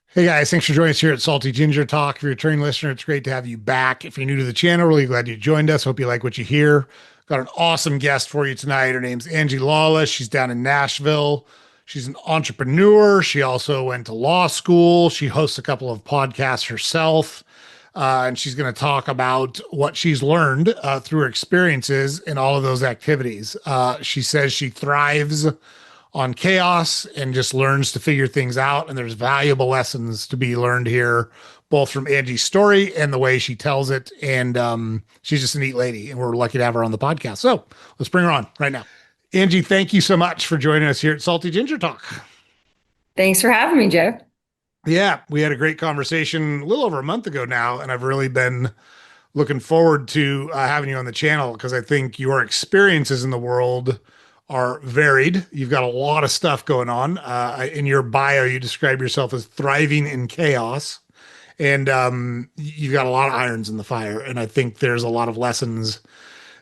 Hey guys, thanks for joining us here at Salty Ginger Talk. If you're a returning listener, it's great to have you back. If you're new to the channel, really glad you joined us. Hope you like what you hear. Got an awesome guest for you tonight. Her name's Angie Lawless. She's down in Nashville. She's an entrepreneur. She also went to law school. She hosts a couple of podcasts herself. And she's going to talk about what she's learned through her experiences in all of those activities. She says she thrives on chaos and just learns to figure things out. And there's valuable lessons to be learned here, both from Angie's story and the way she tells it. And she's just a neat lady, and we're lucky to have her on the podcast. So let's bring her on right now. Angie, thank you so much for joining us here at Salty Ginger Talk. Thanks for having me, Joe. Yeah, we had a great conversation a little over a month ago now, and I've really been looking forward to having you on the channel because I think your experiences in the world are varied. You've got a lot of stuff going on. In your bio, you describe yourself as thriving in chaos, and you've got a lot of irons in the fire. And I think there's a lot of lessons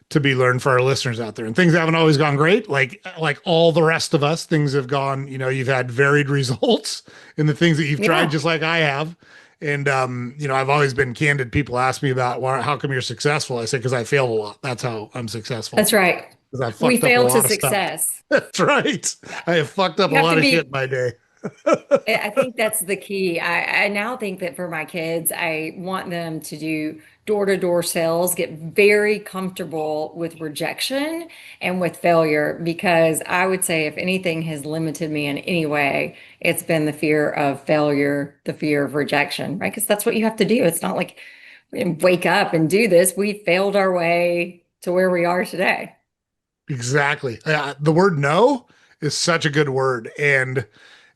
to be learned for our listeners out there. And things haven't always gone great. Like all the rest of us, things have gone. You've had varied results in the things that you've tried, Yeah, just like I have. And I've always been candid. People ask me about how come you're successful. I say because I failed a lot. That's how I'm successful. that's right. Because I We fucked up a fail to lot of stuff. success. That's right. I have fucked up You a have to lot of shit in be, my day. I think that's the key. I now think that for my kids, I want them to do door-to-door sales, get very comfortable with rejection and with failure, because I would say if anything has limited me in any way, it's been the fear of failure, the fear of rejection, right? Because that's what you have to do. It's not like we didn't wake up and do this. We failed our way to where we are today. Exactly. The word no is such a good word. And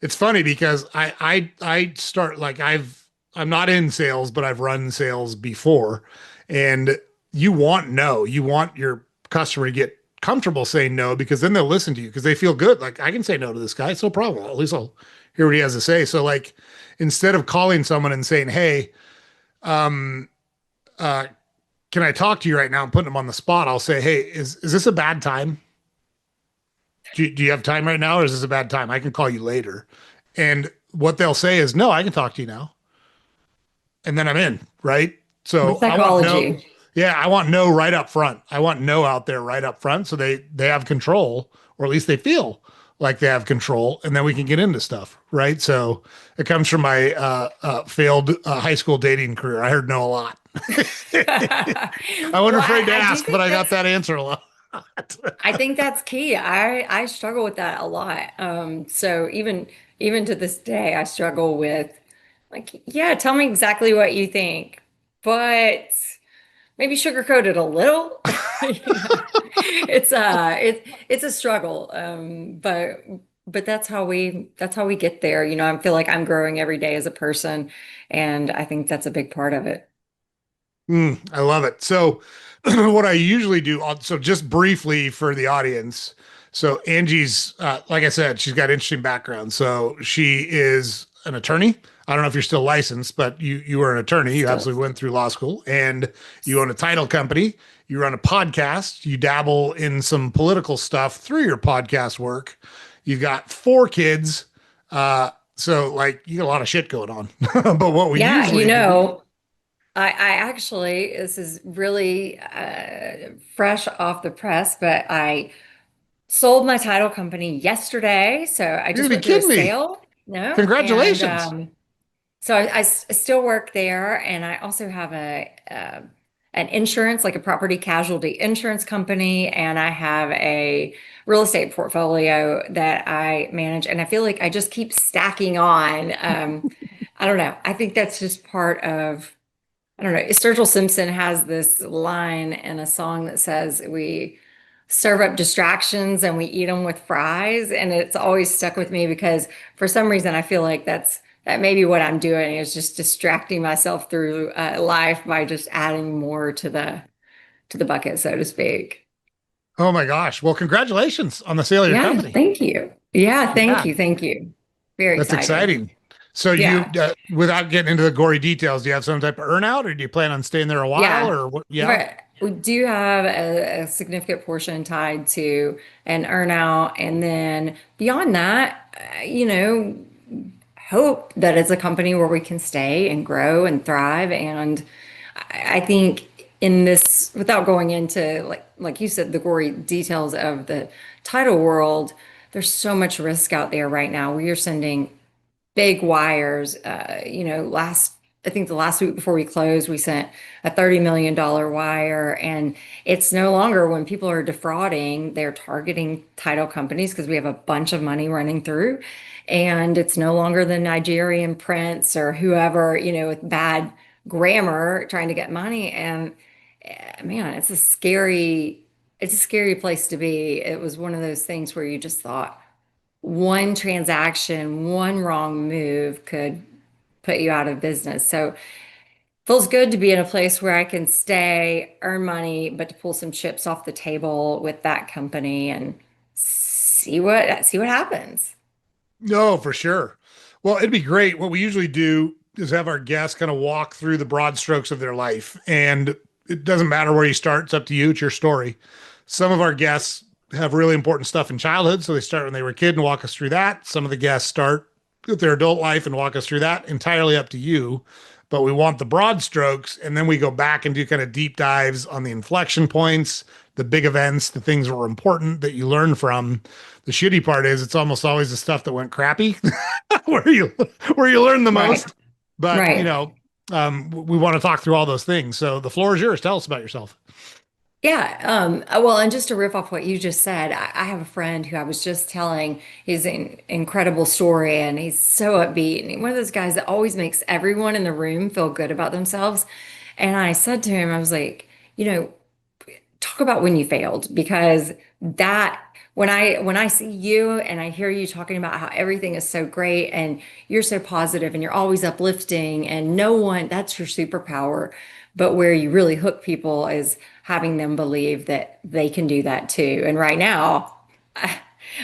it's funny because I start like I'm not in sales, but I've run sales before. And you want no. You want your customer to get comfortable saying no because then they'll listen to you because they feel good. Like I can say no to this guy. It's no problem. At least I'll hear what he has to say. So like instead of calling someone and saying, hey, um, uh, can I talk to you right now and putting them on the spot? I'll say, hey, is this a bad time? Do you have time right now or is this a bad time? I can call you later. And what they'll say is, no, I can talk to you now. And then I'm in, right? The So I want no, psychology. yeah, I want no right up front. I want no out there right up front so they have control, or at least they feel like they have control, and then we can get into stuff, right? So it comes from my failed high school dating career. I heard no a lot. I wasn't Well, afraid to I do ask, but think I got that answer a lot. I think that's key. I struggle with that a lot. So even to this day, I struggle with like, yeah, tell me exactly what you think, but maybe sugarcoat it a little. You know, it's a struggle. But that's how we get there. I feel like I'm growing every day as a person, and I think that's a big part of it. I love it. So, what I usually do, so just briefly for the audience. So, Angie's, like I said, she's got interesting background. So, she is an attorney. I don't know if you're still licensed, but you were an attorney. You Still. absolutely went through law school, and you own a title company. You run a podcast. You dabble in some political stuff through your podcast work. You've got 4 kids. So, like, you got a lot of shit going on. But what we Yeah, usually do, I actually, this is really fresh off the press, but I sold my title company yesterday. So I you're just gonna be went through a kidding me. sale. No, and Congratulations. so I still work there, and I also have an insurance, like a property casualty insurance company, and I have a real estate portfolio that I manage, and I feel like I just keep stacking on. I don't know. I think that's just part of. I don't know. Sturgill Simpson has this line in a song that says, "We serve up distractions and we eat them with fries." And it's always stuck with me because for some reason I feel like that may be what I'm doing is just distracting myself through life by just adding more to the bucket, so to speak. Oh my gosh. Well, congratulations on the sale of your Yeah, company. thank you. Yeah, thank Yeah, you. Thank you. Very that's excited. exciting. So Yeah. without getting into the gory details, do you have some type of earnout or do you plan on staying there a while Yeah. or what? Yeah. Right. We do have a significant portion tied to an earnout. And then beyond that, hope that it's a company where we can stay and grow and thrive. And I think in this, without going into like you said, the gory details of the title world, there's so much risk out there right now. We are sending big wires. I think the last week before we closed, we sent a $30 million wire. And it's no longer when people are defrauding, they're targeting title companies because we have a bunch of money running through. And it's no longer the Nigerian prince or whoever, with bad grammar trying to get money. And man, it's a scary place to be. It was one of those things where you just thought, one transaction, one wrong move could put you out of business. So feels good to be in a place where I can stay, earn money, but to pull some chips off the table with that company and see what happens. No, for sure. Well, it'd be great. What we usually do is have our guests kind of walk through the broad strokes of their life. And it doesn't matter where you start, it's up to you, it's your story. Some of our guests have really important stuff in childhood. So they start when they were a kid and walk us through that. Some of the guests start with their adult life and walk us through that. Entirely up to you. But we want the broad strokes. And then we go back and do kind of deep dives on the inflection points, the big events, the things that were important that you learn from. The shitty part is it's almost always the stuff that went crappy where you learn the Right. most. But Right. we want to talk through all those things. So the floor is yours. Tell us about yourself. Yeah. Well, and just to riff off what you just said, I have a friend who I was just telling his incredible story, and he's so upbeat. And one of those guys that always makes everyone in the room feel good about themselves. And I said to him, I was like, you know, talk about when you failed because that when I see you and I hear you talking about how everything is so great and you're so positive and you're always uplifting and no one that's your superpower, but where you really hook people is having them believe that they can do that too. And right now I,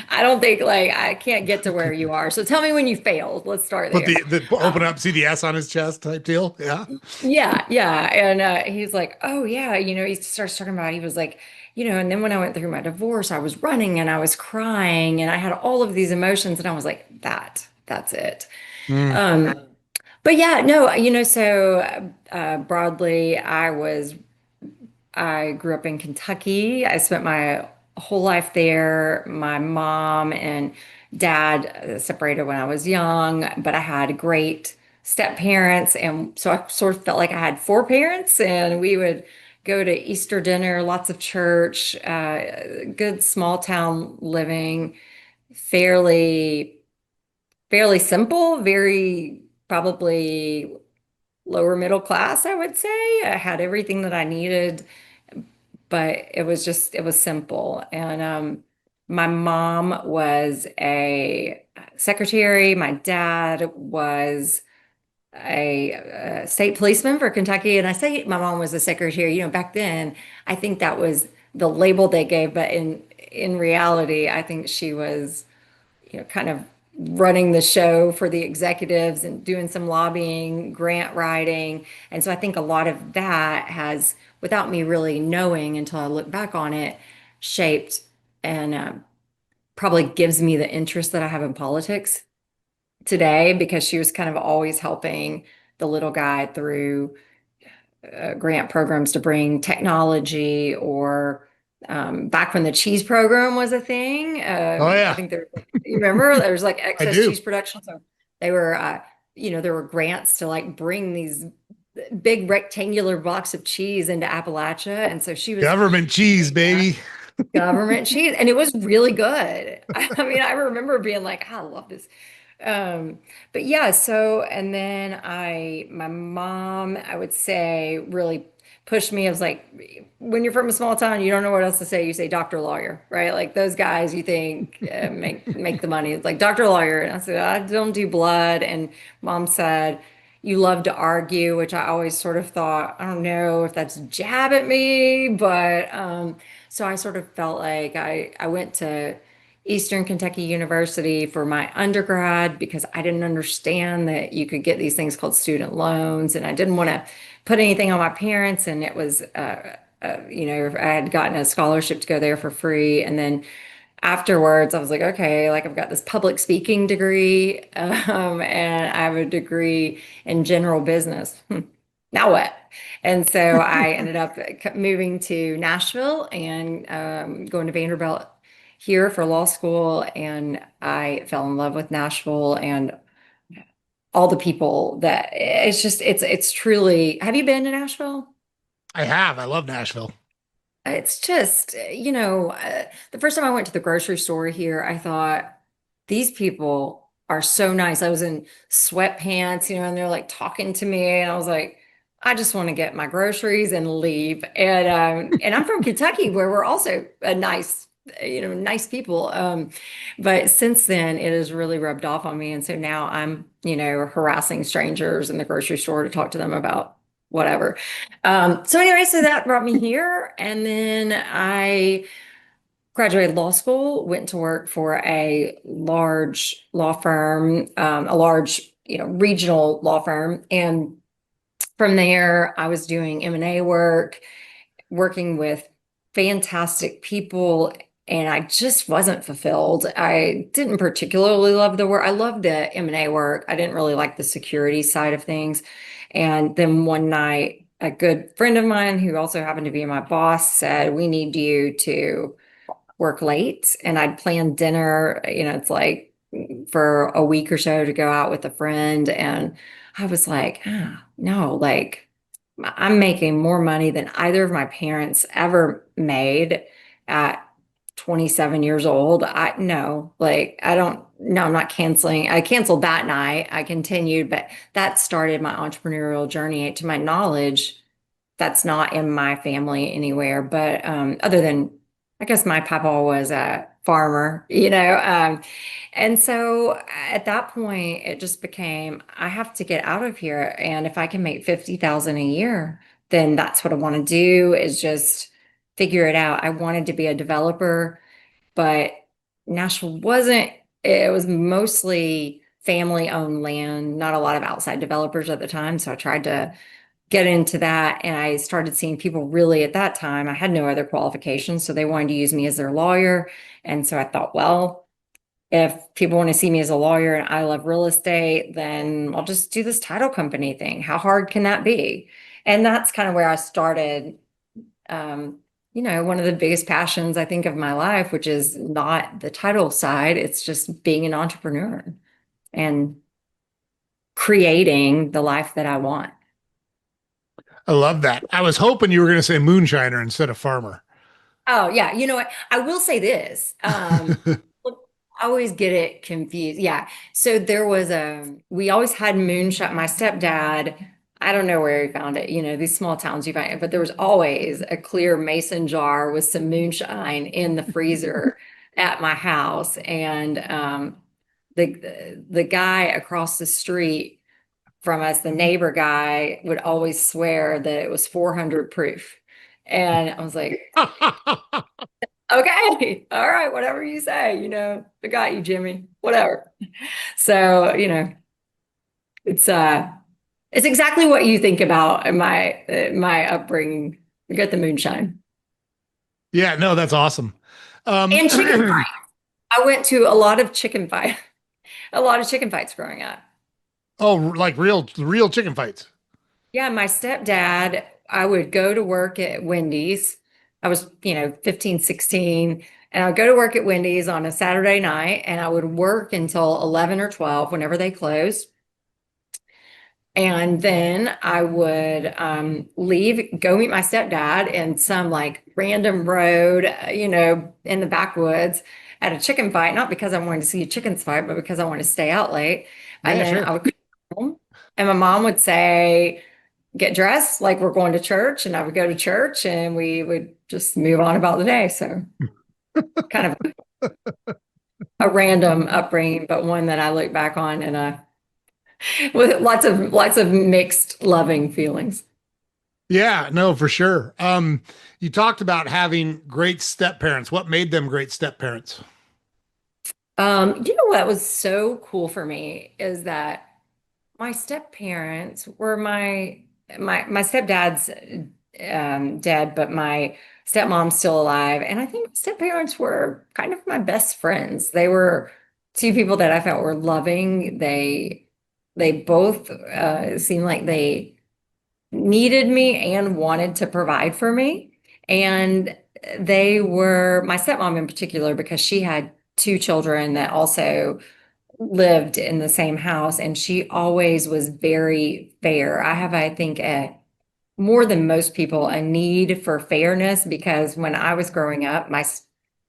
I don't think like I can't get to where you are. So tell me when you failed. Let's start Put there. the open up, see the S on his chest type deal. Yeah. Yeah, yeah. And he's like, oh, yeah. He starts talking about, he was like, and then when I went through my divorce, I was running and I was crying and I had all of these emotions. And I was like, that's it. Mm. Um, but yeah, no, so broadly, I grew up in Kentucky. I spent my whole life there. My mom and dad separated when I was young, but I had great step parents. And so I sort of felt like I had four parents, and we would go to Easter dinner, lots of church, good small town living, fairly, fairly simple, very probably lower middle class, I would say. I had everything that I needed but it was simple. And my mom was a secretary. My dad was a state policeman for Kentucky. And I say my mom was a secretary, back then, I think that was the label they gave, but in reality, I think she was kind of running the show for the executives and doing some lobbying, grant writing. And so I think a lot of that has, without me really knowing until I look back on it, shaped and probably gives me the interest that I have in politics today because she was kind of always helping the little guy through grant programs to bring technology or back when the cheese program was a thing. Oh I yeah, think you remember there was like I excess do. cheese production. So they were, there were grants to like bring these big rectangular blocks of cheese into Appalachia. And so she was Government cheese, doing that. baby. Government cheese, and it was really good. I mean, I remember being like, I love this. Um, but yeah, so and then my mom, I would say, really pushed me. I was like, when you're from a small town, you don't know what else to say. You say doctor, lawyer, right? Like those guys you think make the money. It's like doctor, lawyer. And I said, I don't do blood. And mom said, you love to argue, which I always sort of thought, I don't know if that's a jab at me, but so I sort of felt like I went to Eastern Kentucky University for my undergrad because I didn't understand that you could get these things called student loans, and I didn't want to put anything on my parents. And it was, I had gotten a scholarship to go there for free, and then afterwards, I was like, okay, like I've got this public speaking degree, and I have a degree in general business. Now what? And so I ended up moving to Nashville and going to Vanderbilt here for law school. And I fell in love with Nashville and all the people that it's truly, have you been to Nashville? I have. I love Nashville. It's just, the first time I went to the grocery store here, I thought these people are so nice. I was in sweatpants, and they're like talking to me, and I was like, I just want to get my groceries and leave. And I'm from Kentucky, where we're also a nice people. But since then, it has really rubbed off on me, and so now I'm, harassing strangers in the grocery store to talk to them about whatever. So anyway, so that brought me here. And then I graduated law school, went to work for a large law firm, a large, regional law firm. And from there, I was doing M&A work, working with fantastic people. And I just wasn't fulfilled. I didn't particularly love the work. I loved the M&A work. I didn't really like the security side of things. And then one night, a good friend of mine who also happened to be my boss said, we need you to work late. And I'd planned dinner, it's like for a week or so to go out with a friend. And I was like, no, like I'm making more money than either of my parents ever made at 27 years old. I no, like I don't, no, I'm not canceling. I canceled that night. I continued, but that started my entrepreneurial journey. To my knowledge, that's not in my family anywhere, but other than I guess my papa was a farmer, and so at that point it just became I have to get out of here, and if I can make 50,000 a year, then that's what I want to do is just figure it out. I wanted to be a developer, but Nashville wasn't, it was mostly family owned land, not a lot of outside developers at the time. So I tried to get into that. And I started seeing people really at that time. I had no other qualifications. So they wanted to use me as their lawyer. And so I thought, well, if people want to see me as a lawyer and I love real estate, then I'll just do this title company thing. How hard can that be? And that's kind of where I started. One of the biggest passions I think of my life, which is not the title side, it's just being an entrepreneur and creating the life that I want. I love that. I was hoping you were going to say moonshiner instead of farmer. Oh, yeah. You know what? I will say this. Look, I always get it confused. Yeah. So there was we always had moonshine. My stepdad, I don't know where he found it. These small towns you find it, but there was always a clear mason jar with some moonshine in the freezer at my house. And the guy across the street from us, the neighbor guy, would always swear that it was 400 proof. And I was like, okay, all right, whatever you say, I got you, Jimmy, whatever. So, it's exactly what you think about in my upbringing. We got the moonshine Yeah, no, that's awesome. and chicken fight. I went to a lot of a lot of chicken fights growing up. oh, like real chicken fights. Yeah, my stepdad, I would go to work at Wendy's. I was, 15, 16, and I would go to work at Wendy's on a Saturday night, and I would work until 11 or 12 whenever they closed. And then I would leave, go meet my stepdad in some like random road, in the backwoods at a chicken fight, not because I wanted to see a chicken fight, but because I wanted to stay out late. And Yeah, then sure. I would come home, and my mom would say, get dressed like we're going to church. And I would go to church and we would just move on about the day. So kind of a random upbringing, but one that I look back on and with lots of mixed loving feelings. Yeah, no, for sure. You talked about having great step parents. What made them great step parents? What was so cool for me is that my step parents were my stepdad's dead, but my stepmom's still alive. And I think my step parents were kind of my best friends. They were two people that I felt were loving. They both seemed like they needed me and wanted to provide for me. And they were my stepmom in particular, because she had two children that also lived in the same house, and she always was very fair. I have, I think, more than most people, a need for fairness, because when I was growing up, my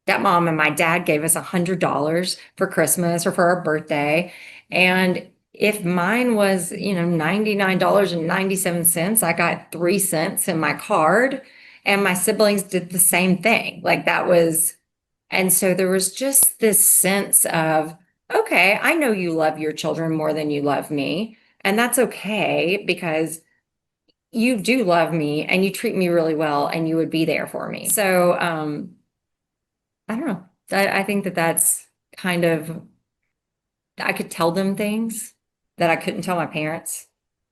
stepmom and my dad gave us $100 for Christmas or for our birthday. And if mine was, $99.97, I got 3 cents in my card, and my siblings did the same thing. Like that was, and so there was just this sense of, okay, I know you love your children more than you love me. And that's okay, because you do love me and you treat me really well and you would be there for me. So, I don't know. I think that that's kind of, I could tell them things that I couldn't tell my parents.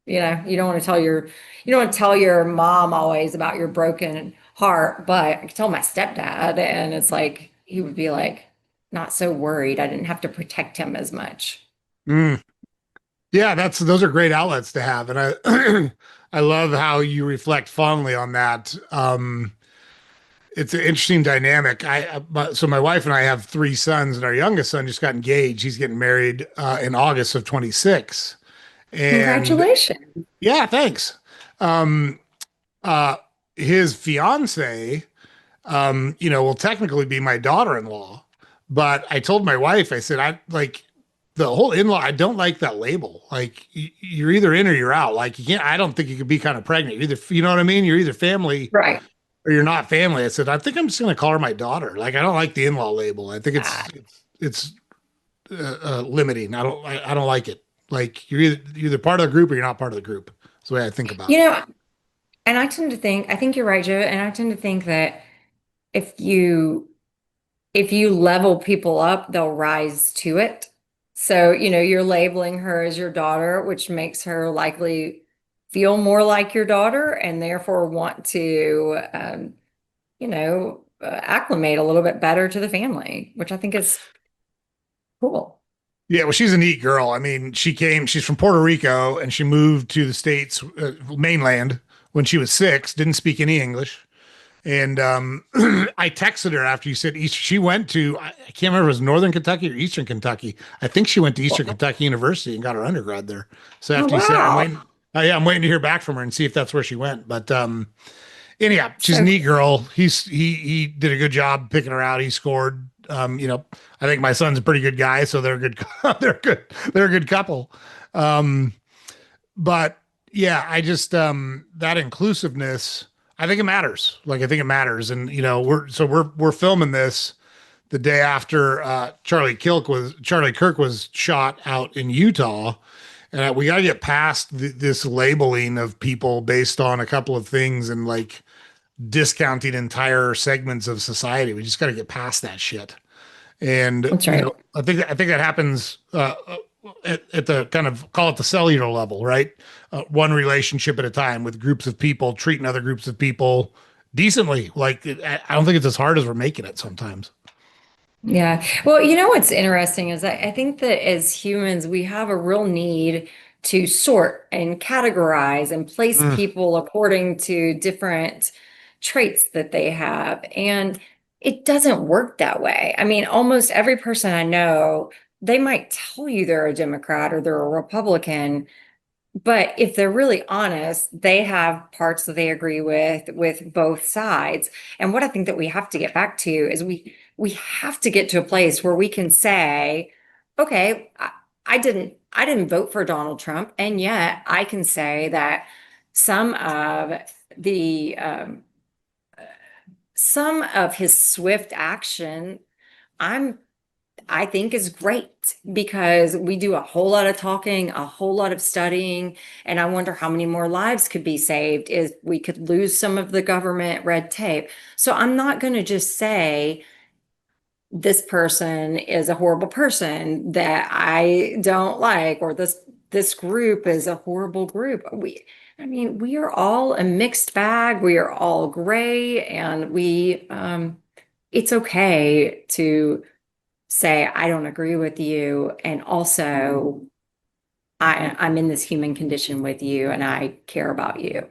You don't want to you don't want to tell your mom always about your broken heart, but I could tell my stepdad, and it's like, he would be like, not so worried. I didn't have to protect him as much. Mm. Yeah, those are great outlets to have, and I I love how you reflect fondly on that. It's an interesting dynamic. So my wife and I have three sons, and our youngest son just got engaged. He's getting married in August of 26, and Congratulations. yeah, thanks. Um, uh, his fiance, will technically be my daughter-in-law, but I told my wife, I said, I like the whole in-law. I don't like that label. Like you're either in or you're out. Like you can't. I don't think you could be kind of pregnant. You're either, you know what I mean? You're either family Right. or you're not family. I said, I think I'm just going to call her my daughter. Like I don't like the in-law label. I think it's limiting. I don't like it. Like you're either part of the group or you're not part of the group. That's the way I think about You it. know, and I think you're right, Joe. And I tend to think that if you if you level people up, they'll rise to it. So, you're labeling her as your daughter, which makes her likely feel more like your daughter and therefore want to, acclimate a little bit better to the family, which I think is cool. Yeah, well, she's a neat girl. I mean, she's from Puerto Rico and she moved to the States, mainland, when she was 6, didn't speak any English. And I texted her after you said East. She went to, I can't remember if it was Northern Kentucky or Eastern Kentucky. I think she went to Eastern Well, Kentucky University and got her undergrad there. So oh, after you said, I'm wow. waiting. Oh, yeah, I'm waiting to hear back from her and see if that's where she went. But anyhow, she's a So neat girl. He did a good job picking her out. He scored. I think my son's a pretty good guy, so they're good. They're a good couple. Um, but yeah, I just that inclusiveness, I think it matters. Like I think it matters. And we're filming this the day after Charlie Kirk was shot out in Utah. And we got to get past this labeling of people based on a couple of things and like discounting entire segments of society. We just got to get past that shit. And that's right. I think that happens at the kind of, call it the cellular level, right? One relationship at a time with groups of people treating other groups of people decently. Like I don't think it's as hard as we're making it sometimes. Yeah. Well, what's interesting is I think that as humans, we have a real need to sort and categorize and place Mm. people according to different traits that they have. And it doesn't work that way. I mean, almost every person I know, they might tell you they're a Democrat or they're a Republican, but if they're really honest, they have parts that they agree with both sides. And what I think that we have to get back to is we have to get to a place where we can say, okay, I didn't vote for Donald Trump, and yet I can say that some of the some of his swift action, I'm I think is great, because we do a whole lot of talking, a whole lot of studying, and I wonder how many more lives could be saved if we could lose some of the government red tape. So I'm not going to just say this person is a horrible person that I don't like, or this this group is a horrible group. I mean, we are all a mixed bag. We are all gray, and it's okay to say, I don't agree with you. And also, I'm in this human condition with you and I care about you.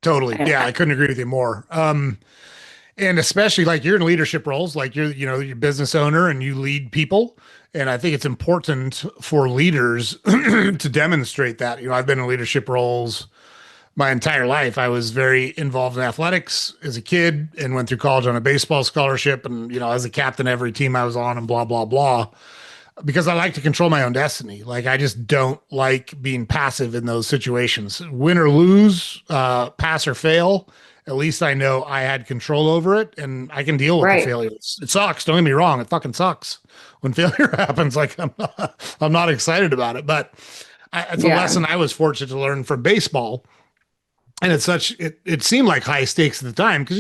Totally. And Yeah, I couldn't agree with you more. And especially like you're in leadership roles, like you're business owner and you lead people. And I think it's important for leaders to demonstrate that. I've been in leadership roles my entire life. I was very involved in athletics as a kid and went through college on a baseball scholarship and, as a captain of every team I was on and blah, blah, blah, because I like to control my own destiny. Like I just don't like being passive in those situations. Win or lose, pass or fail. At least I know I had control over it and I can deal with the right. failures. It sucks. Don't get me wrong. It fucking sucks when failure happens. Like I'm not excited about it, but it's a Yeah. lesson I was fortunate to learn from baseball. And it seemed like high stakes at the time because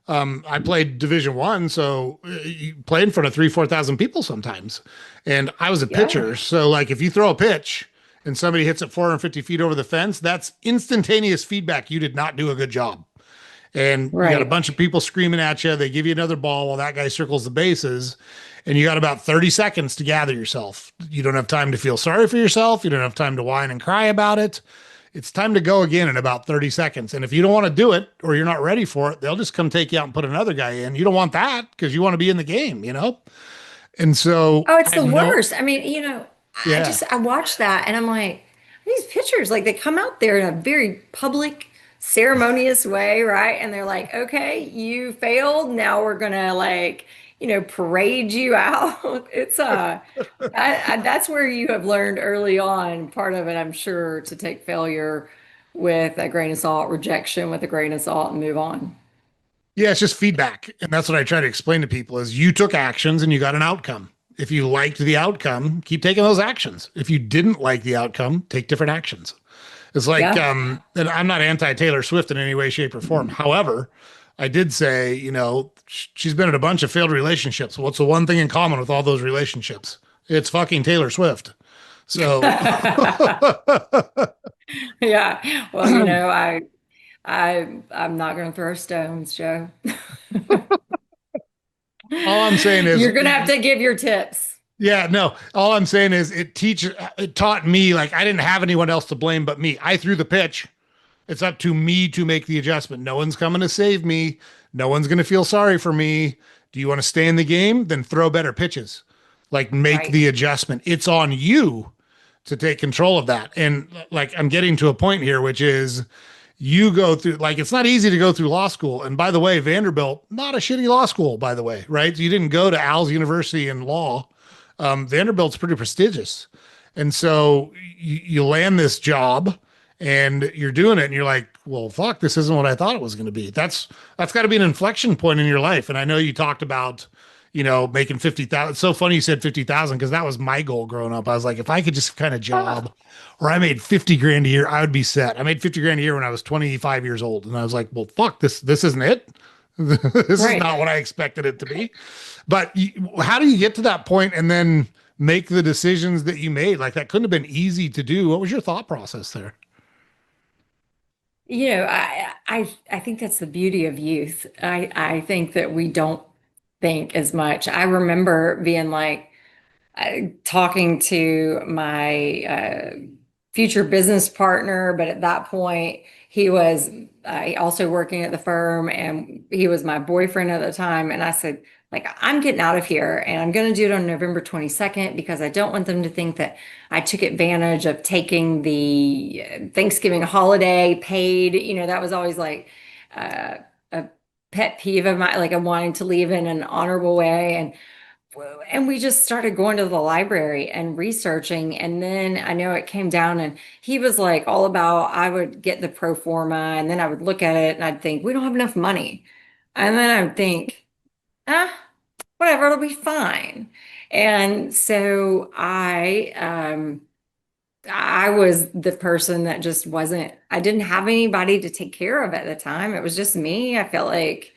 I played Division 1, so you play in front of 3,000 to 4,000 people sometimes, and I was a Yeah. pitcher. So like if you throw a pitch and somebody hits it 450 feet over the fence, that's instantaneous feedback. You did not do a good job, and you got a Right. bunch of people screaming at you. They give you another ball while that guy circles the bases. And you got about 30 seconds to gather yourself. You don't have time to feel sorry for yourself. You don't have time to whine and cry about it. It's time to go again in about 30 seconds. And if you don't want to do it or you're not ready for it, they'll just come take you out and put another guy in. You don't want that because you want to be in the game. And so Oh, it's I the have no, worst. I mean, yeah. I watch that and I'm like, these pictures, like they come out there in a very public, ceremonious way, right? And they're like, okay, you failed. Now we're gonna like, parade you out. That's where you have learned early on, part of it, I'm sure, to take failure with a grain of salt, rejection with a grain of salt and move on. Yeah, it's just feedback. And that's what I try to explain to people is you took actions and you got an outcome. If you liked the outcome, keep taking those actions. If you didn't like the outcome, take different actions. It's like, Yeah. and I'm not anti Taylor Swift in any way, shape, or form. However, I did say, she's been in a bunch of failed relationships. What's the one thing in common with all those relationships? It's fucking Taylor Swift. So, Yeah. Well, I'm not going to throw stones, Joe. all I'm saying is, You're going to have to give your tips. yeah, no, all I'm saying is it taught me like I didn't have anyone else to blame but me. I threw the pitch. It's up to me to make the adjustment. No one's coming to save me. No one's going to feel sorry for me. Do you want to stay in the game? Then throw better pitches. Like make Right. the adjustment. It's on you to take control of that. And like I'm getting to a point here, which is you go through like it's not easy to go through law school. And by the way, Vanderbilt, not a shitty law school, by the way, right? You didn't go to Al's University in law. Vanderbilt's pretty prestigious. And so you land this job and you're doing it and you're like, well, fuck, this isn't what I thought it was going to be. That's got to be an inflection point in your life. And I know you talked about, making 50,000. It's so funny you said 50,000 because that was my goal growing up. I was like, if I could just kind of job where I made 50 grand a year, I would be set. I made 50 grand a year when I was 25 years old. And I was like, well, fuck, this isn't it. This is Right. not what I expected it to be. But how do you get to that point and then make the decisions that you made? Like that couldn't have been easy to do. What was your thought process there? I think that's the beauty of youth. I think that we don't think as much. I remember being like, talking to my future business partner, but at that point, he was also working at the firm and he was my boyfriend at the time. And I said, like, I'm getting out of here and I'm going to do it on November 22nd because I don't want them to think that I took advantage of taking the Thanksgiving holiday paid. That was always like a pet peeve of mine, like I'm wanting to leave in an honorable way. And we just started going to the library and researching. And then I know it came down and he was like all about, I would get the pro forma and then I would look at it and I'd think, we don't have enough money. And then I would think, ah, whatever, it'll be fine. And so I was the person that just I didn't have anybody to take care of at the time. It was just me. I felt like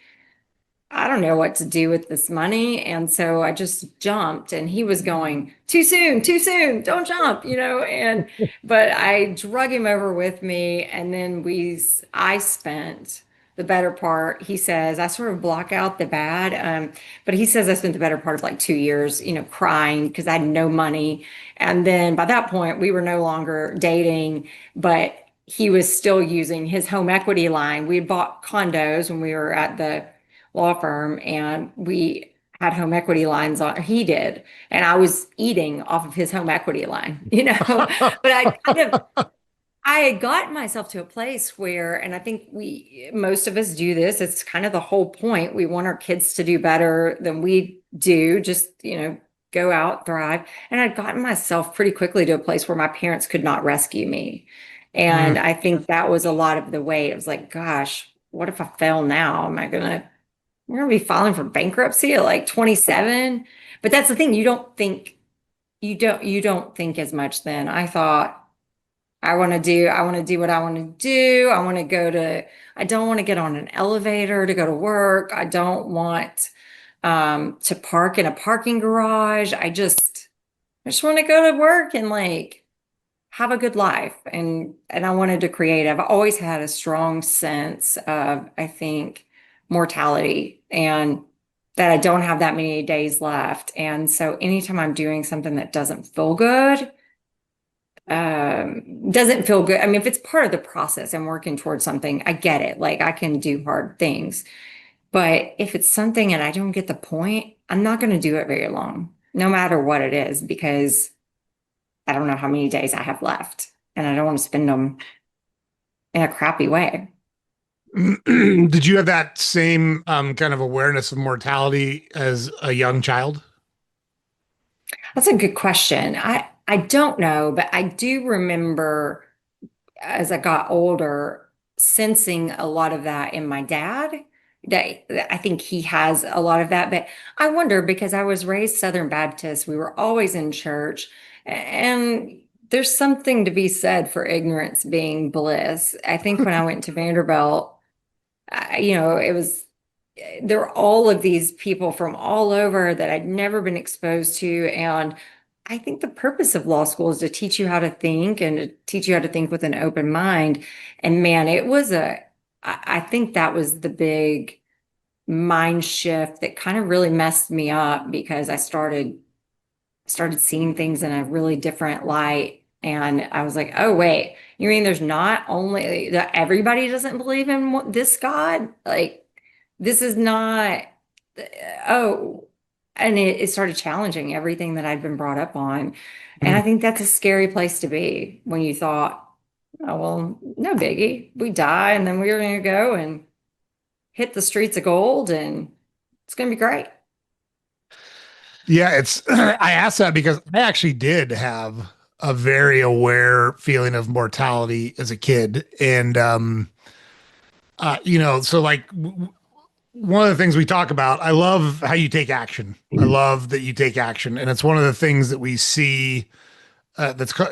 I don't know what to do with this money. And so I just jumped and he was going, too soon, don't jump, but I drug him over with me. And then I spent the better part, he says, I sort of block out the bad. But he says I spent the better part of like 2 years, crying because I had no money. And then by that point, we were no longer dating, but he was still using his home equity line. We had bought condos when we were at the law firm and we had home equity lines on, he did, and I was eating off of his home equity line, but I had gotten myself to a place where, and I think most of us do this, it's kind of the whole point. We want our kids to do better than we do, just, go out, thrive. And I'd gotten myself pretty quickly to a place where my parents could not rescue me. And Mm. I think that was a lot of the way. It was like, gosh, what if I fail now? We're gonna be filing for bankruptcy at like 27. But that's the thing, you don't think as much then. I thought I want to do what I want to do. I don't want to get on an elevator to go to work. I don't want to park in a parking garage. I just want to go to work and like have a good life. And I wanted to create. I've always had a strong sense of, I think, mortality and that I don't have that many days left. And so anytime I'm doing something that doesn't feel good. I mean, if it's part of the process and working towards something, I get it. Like I can do hard things. But if it's something and I don't get the point, I'm not going to do it very long, no matter what it is, because I don't know how many days I have left and I don't want to spend them in a crappy way. Did you have that same kind of awareness of mortality as a young child? That's a good question. I don't know, but I do remember as I got older, sensing a lot of that in my dad. That I think he has a lot of that. But I wonder because I was raised Southern Baptist, we were always in church, and there's something to be said for ignorance being bliss. I think when I went to Vanderbilt, it was there were all of these people from all over that I'd never been exposed to. And I think the purpose of law school is to teach you how to think and to teach you how to think with an open mind. And man, I think that was the big mind shift that kind of really messed me up because I started seeing things in a really different light. And I was like, oh, wait, you mean there's not only that everybody doesn't believe in this God? Like, this is not, oh, and it started challenging everything that I'd been brought up on. And I Mm. think that's a scary place to be when you thought, oh, well, no biggie. We die and then we're going to go and hit the streets of gold and it's going to be great. Yeah, it's I asked that because I actually did have a very aware feeling of mortality as a kid. And so like one of the things we talk about, I love how you take action. I love that you take action. And it's one of the things that we see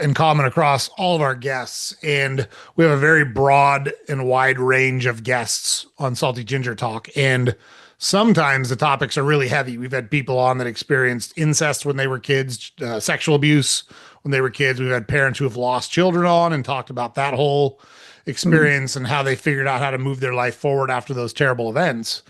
in common across all of our guests. And we have a very broad and wide range of guests on Salty Ginger Talk. And sometimes the topics are really heavy. We've had people on that experienced incest when they were kids, sexual abuse when they were kids. We've had parents who have lost children on and talked about that whole experience and how they figured out how to move their life forward after those terrible events.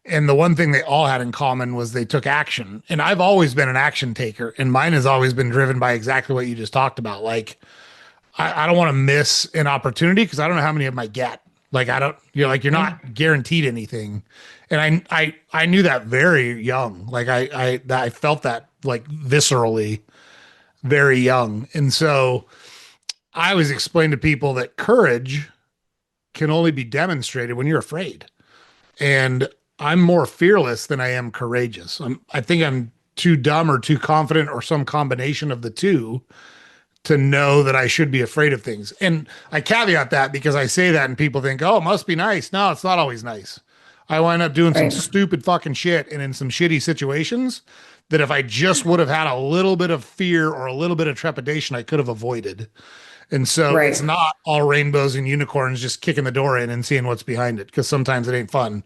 And the one thing they all had in common was they took action. And I've always been an action taker, and mine has always been driven by exactly what you just talked about. Like, I don't want to miss an opportunity because I don't know how many of them I get. Like, I don't, like, you're not guaranteed anything. And I knew that very young. Like, I felt that like viscerally very young. And so I always explain to people that courage can only be demonstrated when you're afraid. And I'm more fearless than I am courageous. I think I'm too dumb or too confident or some combination of the two to know that I should be afraid of things. And I caveat that because I say that and people think, oh, it must be nice. No, it's not always nice. I wind up doing some Right. stupid fucking shit and in some shitty situations that if I just would have had a little bit of fear or a little bit of trepidation, I could have avoided. And so it's Right. not all rainbows and unicorns just kicking the door in and seeing what's behind it because sometimes it ain't fun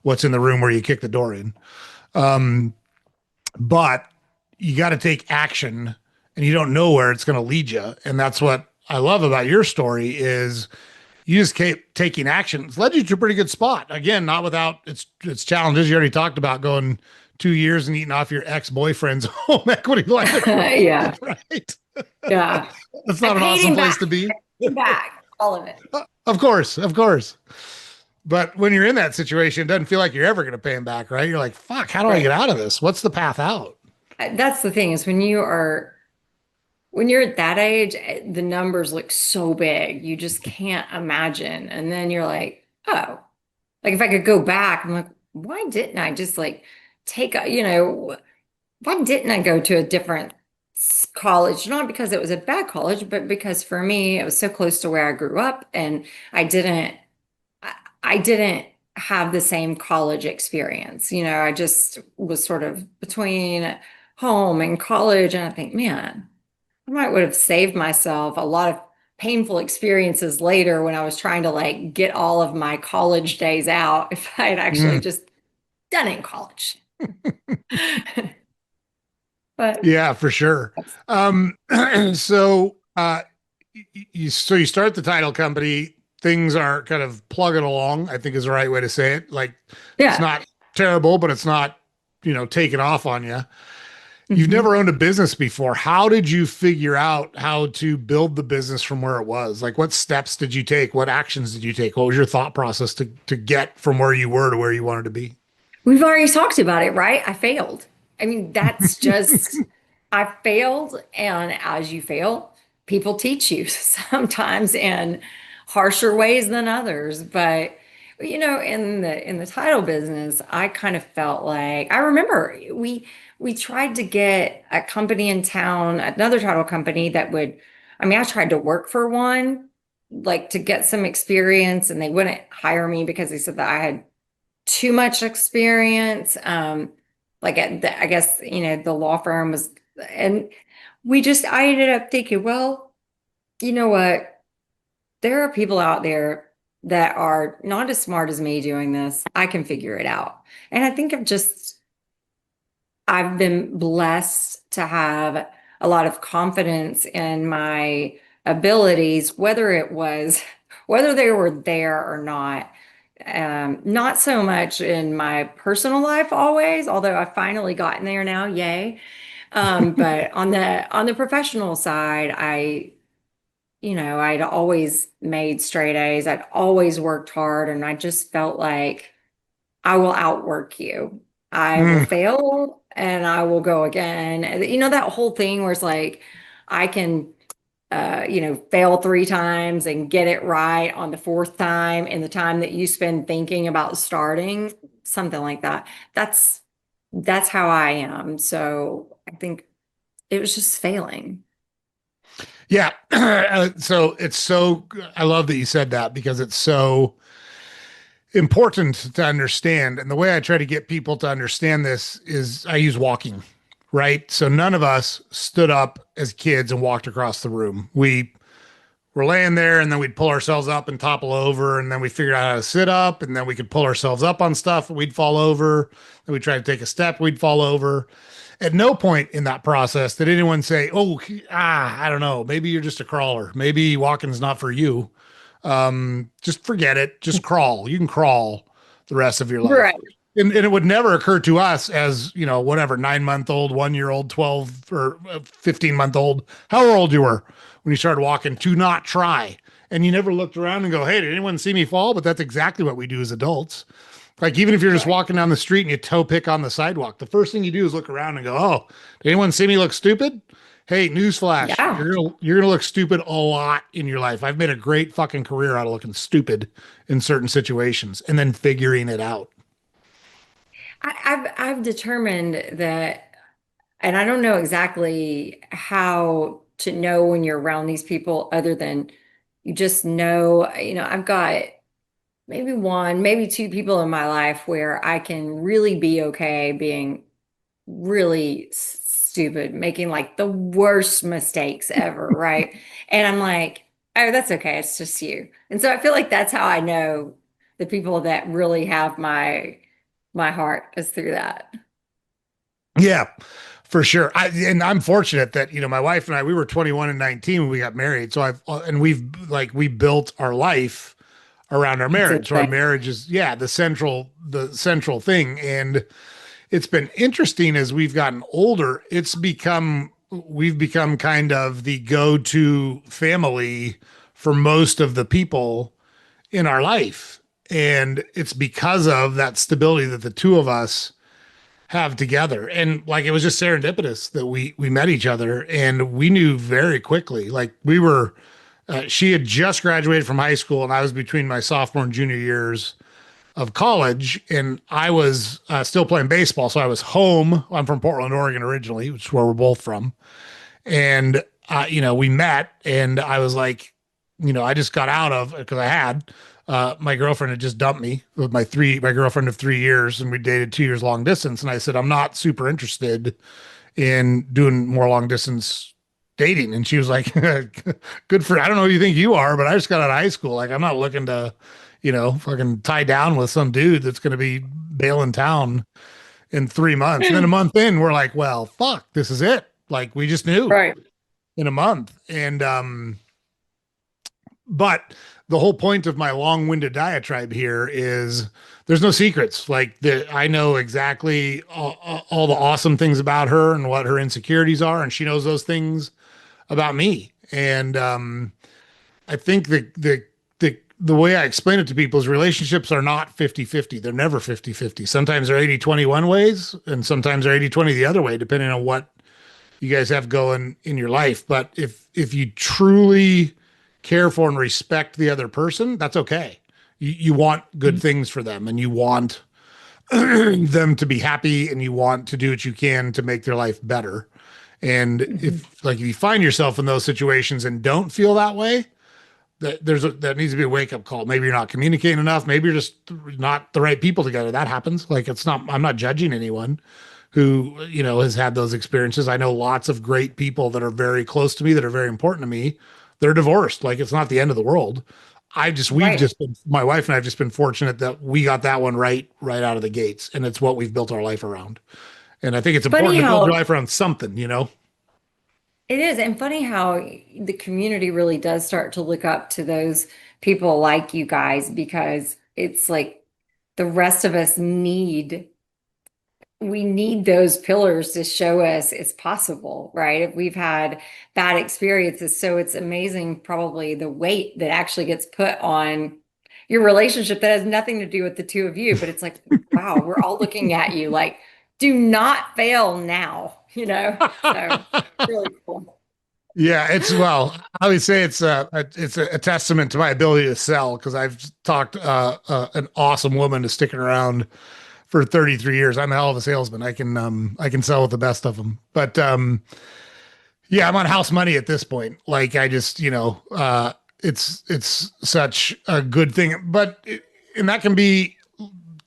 what's in the room where you kick the door in. Um, but you got to take action, and you don't know where it's going to lead you. And that's what I love about your story is you just keep taking action. It's led you to a pretty good spot. Again, not without its challenges. You already talked about going 2 years and eating off your ex-boyfriend's home equity line of Yeah. credit, right? Yeah. That's I not an paid awesome him place back. to be. Paid him back. All of it. Of course, of course. But when you're in that situation, it doesn't feel like you're ever going to pay him back, right? You're like, fuck, how do I get Right. out of this? What's the path out? That's the thing is when you're at that age, the numbers look so big. You just can't imagine. And then you're like, oh, like if I could go back, I'm like, why didn't I just like take a, why didn't I go to a different college? Not because it was a bad college, but because for me, it was so close to where I grew up and I didn't, I didn't have the same college experience. I just was sort of between home and college. And I think, man, I might would have saved myself a lot of painful experiences later when I was trying to like get all of my college days out if I had actually Mm, just done it in college. But yeah, for sure. Um, so you start the title company. Things are kind of plugging along, I think is the right way to say it. Like it's yeah. not terrible, but it's not, taking off on you. You've Mhm. never owned a business before. How did you figure out how to build the business from where it was? Like what steps did you take? What actions did you take? What was your thought process to get from where you were to where you wanted to be? We've already talked about it, right? I failed. I mean, that's just, I failed. And as you fail, people teach you sometimes in harsher ways than others. But, in the title business, I kind of felt like, I remember we tried to get a company in town, another title company that would, I mean, I tried to work for one, like to get some experience, and they wouldn't hire me because they said that I had too much experience. Like I guess, the law firm was, and I ended up thinking, well, you know what? There are people out there that are not as smart as me doing this. I can figure it out. And I think I've been blessed to have a lot of confidence in my abilities, whether they were there or not. Not so much in my personal life always, although I've finally gotten there now, yay. But on the professional side, I'd always made straight A's. I'd always worked hard, and I just felt like I will outwork you. I will Mm, fail and I will go again. That whole thing where it's like I can fail three times and get it right on the fourth time in the time that you spend thinking about starting, something like that. That's how I am. So I think it was just failing. yeah. I love that you said that because it's so important to understand. And the way I try to get people to understand this is I use walking, right? So none of us stood up as kids and walked across the room. We were laying there and then we'd pull ourselves up and topple over. And then we figured out how to sit up and then we could pull ourselves up on stuff and we'd fall over. Then we'd try to take a step, we'd fall over. At no point in that process did anyone say, oh, I don't know, maybe you're just a crawler. Maybe walking's not for you. Just forget it. Just crawl. You can crawl the rest of your life. Right. And it would never occur to us as, whatever, 9 month old, 1 year old, 12 or 15-month old, however old you were when you started walking, to not try. And you never looked around and go, hey, did anyone see me fall? But that's exactly what we do as adults. Like, even if you're just Right. walking down the street and you toe pick on the sidewalk, the first thing you do is look around and go, oh, did anyone see me look stupid? Hey, newsflash, Yeah. you're gonna look stupid a lot in your life. I've made a great fucking career out of looking stupid in certain situations and then figuring it out. I've determined that, and I don't know exactly how to know when you're around these people other than you just know, I've got maybe one, maybe two people in my life where I can really be okay being really stupid, making like the worst mistakes ever, right? And I'm like, oh, that's okay. It's just you. And so I feel like that's how I know the people that really have my my heart is through that. Yeah, for sure. And I'm fortunate that, my wife and I, we were 21 and 19 when we got married. So and we built our life around our It's marriage. So our insane. marriage is, yeah, the central thing. And it's been interesting as we've gotten older. We've become kind of the go-to family for most of the people in our life. And it's because of that stability that the two of us have together. And like it was just serendipitous that we met each other, and we knew very quickly. Like we were she had just graduated from high school and I was between my sophomore and junior years of college, and I was still playing baseball. So I was home. I'm from Portland, Oregon originally, which is where we're both from. And we met, and I was like, I just got out of because I had my girlfriend had just dumped me with my girlfriend of 3 years, and we dated 2 years long distance. And I said, I'm not super interested in doing more long distance dating. And she was like, good for, I don't know who you think you are, but I just got out of high school. Like, I'm not looking to, fucking tie down with some dude that's going to be bailing town in 3 months. And then a month in, we're like, well, fuck, this is it. Like, we just knew Right. in a month. But the whole point of my long-winded diatribe here is there's no secrets. Like I know exactly all the awesome things about her and what her insecurities are, and she knows those things about me. And I think the way I explain it to people is relationships are not 50-50. They're never 50-50. Sometimes they're 80-20 one ways, and sometimes they're 80-20 the other way, depending on what you guys have going in your life. But if you truly care for and respect the other person, that's okay. You want good things for them, and you want them to be happy, and you want to do what you can to make their life better. And Mhm. if you find yourself in those situations and don't feel that way, that needs to be a wake up call. Maybe you're not communicating enough. Maybe you're just not the right people together. That happens. Like it's not. I'm not judging anyone who has had those experiences. I know lots of great people that are very close to me, that are very important to me. They're divorced. Like it's not the end of the world. We've Right. just been, my wife and I have just been fortunate that we got that one right out of the gates, and it's what we've built our life around. And I think it's Funny important to build your how life around something. it is, and funny how the community really does start to look up to those people like you guys because it's like the rest of us we need those pillars to show us it's possible, right? If we've had bad experiences. So it's amazing, probably the weight that actually gets put on your relationship that has nothing to do with the two of you. But it's like, wow, we're all looking at you like, do not fail now, you know? So really cool. Yeah, I would say it's a testament to my ability to sell, because I've talked an awesome woman to sticking around for 33 years. I'm a hell of a salesman. I can sell with the best of them. But yeah, I'm on house money at this point. Like I just, it's such a good thing. And that can be,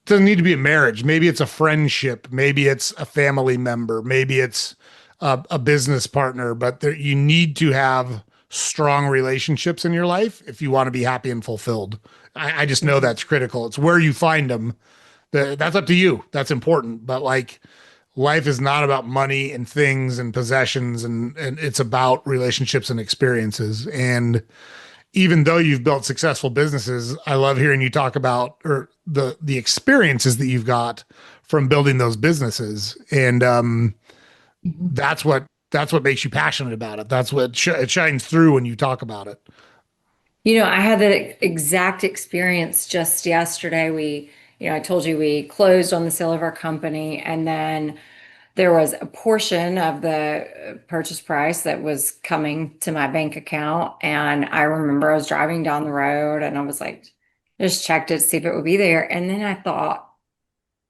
doesn't need to be a marriage. Maybe it's a friendship. Maybe it's a family member. Maybe it's a business partner. But you need to have strong relationships in your life if you want to be happy and fulfilled. I just know Mhm. that's critical. It's where you find them. That's up to you. That's important. But like life is not about money and things and possessions, and it's about relationships and experiences. And even though you've built successful businesses, I love hearing you talk about or the experiences that you've got from building those businesses. And Mhm. that's what makes you passionate about it. That's what it shines through when you talk about it. I had that exact experience just yesterday. I told you we closed on the sale of our company, and then there was a portion of the purchase price that was coming to my bank account. And I remember I was driving down the road and I was like, just checked it to see if it would be there. And then I thought,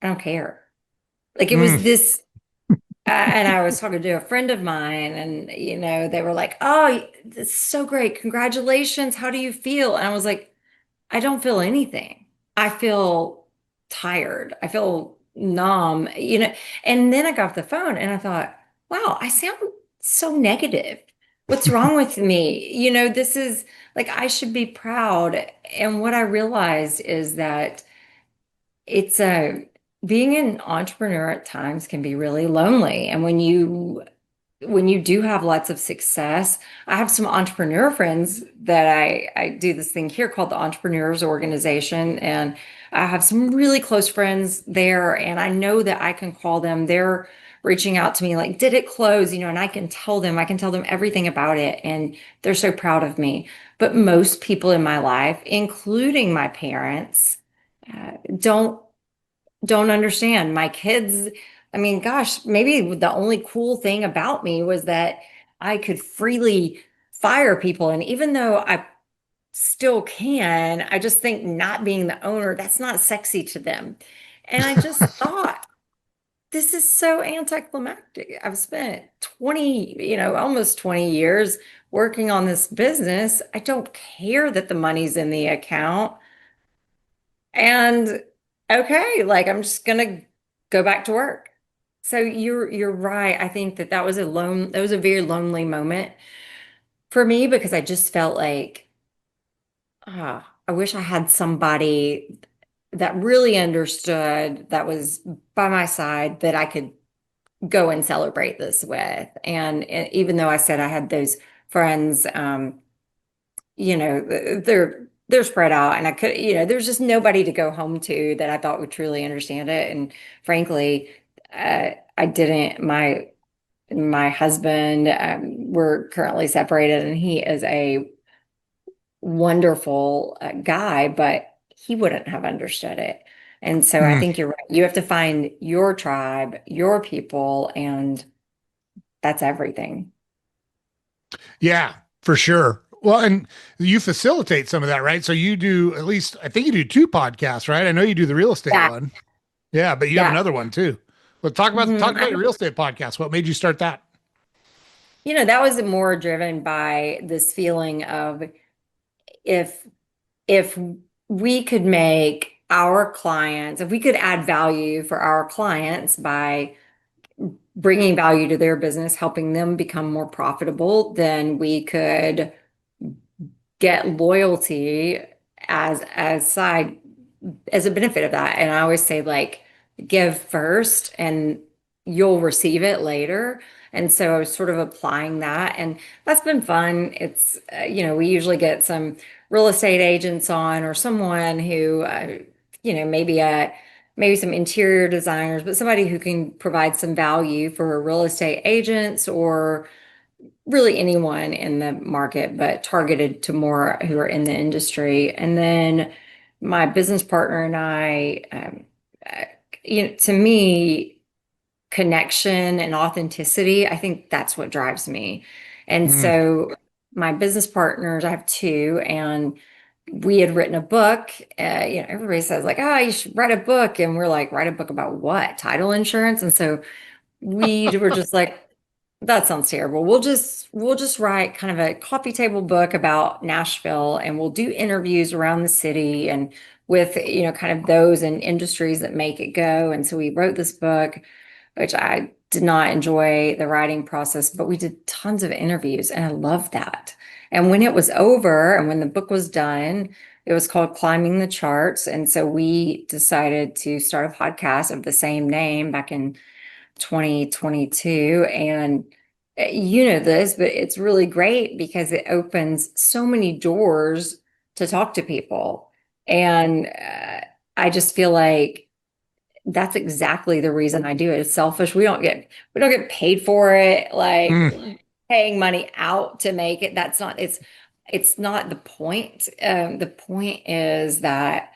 I don't care. Like it Mm. was this, and I was talking to a friend of mine, and they were like, "Oh, it's so great! Congratulations! How do you feel?" And I was like, "I don't feel anything. I feel tired. I feel numb." And then I got off the phone and I thought, "Wow, I sound so negative. What's wrong with me? This is like I should be proud." And what I realized is that it's a being an entrepreneur at times can be really lonely. And when you do have lots of success, I have some entrepreneur friends that I do this thing here called the Entrepreneurs Organization. And I have some really close friends there. And I know that I can call them. They're reaching out to me like, did it close? And I can tell them everything about it. And they're so proud of me. But most people in my life, including my parents, don't understand. My kids, I mean, gosh, maybe the only cool thing about me was that I could freely fire people. And even though I still can, I just think not being the owner, that's not sexy to them. And I just thought, this is so anticlimactic. I've spent 20, almost 20 years working on this business. I don't care that the money's in the account. And okay, like I'm just gonna go back to work. So you're right. I think that was a very lonely moment for me because I just felt like, I wish I had somebody that really understood, that was by my side, that I could go and celebrate this with. And even though I said I had those friends, they're spread out, and I could, there's just nobody to go home to that I thought would truly understand it. And frankly, I didn't. My husband, we're currently separated, and he is a wonderful guy, but he wouldn't have understood it. And so I Mm, think you're right. You have to find your tribe, your people, and that's everything. yeah, for sure. Well, and you facilitate some of that, right? So you do at least, I think you do two podcasts, right? I know you do the real estate Yeah, one. Yeah, but you have yeah. another one too. Well, talk about your Mhm. real estate podcast. What made you start that? That was more driven by this feeling of, if if we could make our clients, if we could add value for our clients by bringing value to their business, helping them become more profitable, then we could get loyalty as side as a benefit of that. And I always say, like, give first and you'll receive it later. And so I was sort of applying that, and that's been fun. It's we usually get some real estate agents on, or someone who maybe some interior designers, but somebody who can provide some value for real estate agents, or really anyone in the market, but targeted to more who are in the industry. And then my business partner and I, uh, to me, connection and authenticity, I think that's what drives me. And Mm, so my business partners, I have two, and we had written a book. Everybody says like, oh, you should write a book. And we're like, write a book about what? Title insurance. And so we were just like, that sounds terrible. We'll just write kind of a coffee table book about Nashville, and we'll do interviews around the city and with, kind of those in industries that make it go. And so we wrote this book, which I did not enjoy the writing process, but we did tons of interviews, and I loved that. And when it was over and when the book was done, it was called Climbing the Charts. And so we decided to start a podcast of the same name back in 2022. And you know this, but it's really great because it opens so many doors to talk to people. And I just feel like that's exactly the reason I do it. It's selfish. We don't get paid for it, like mm. paying money out to make it. It's not the point. The point is that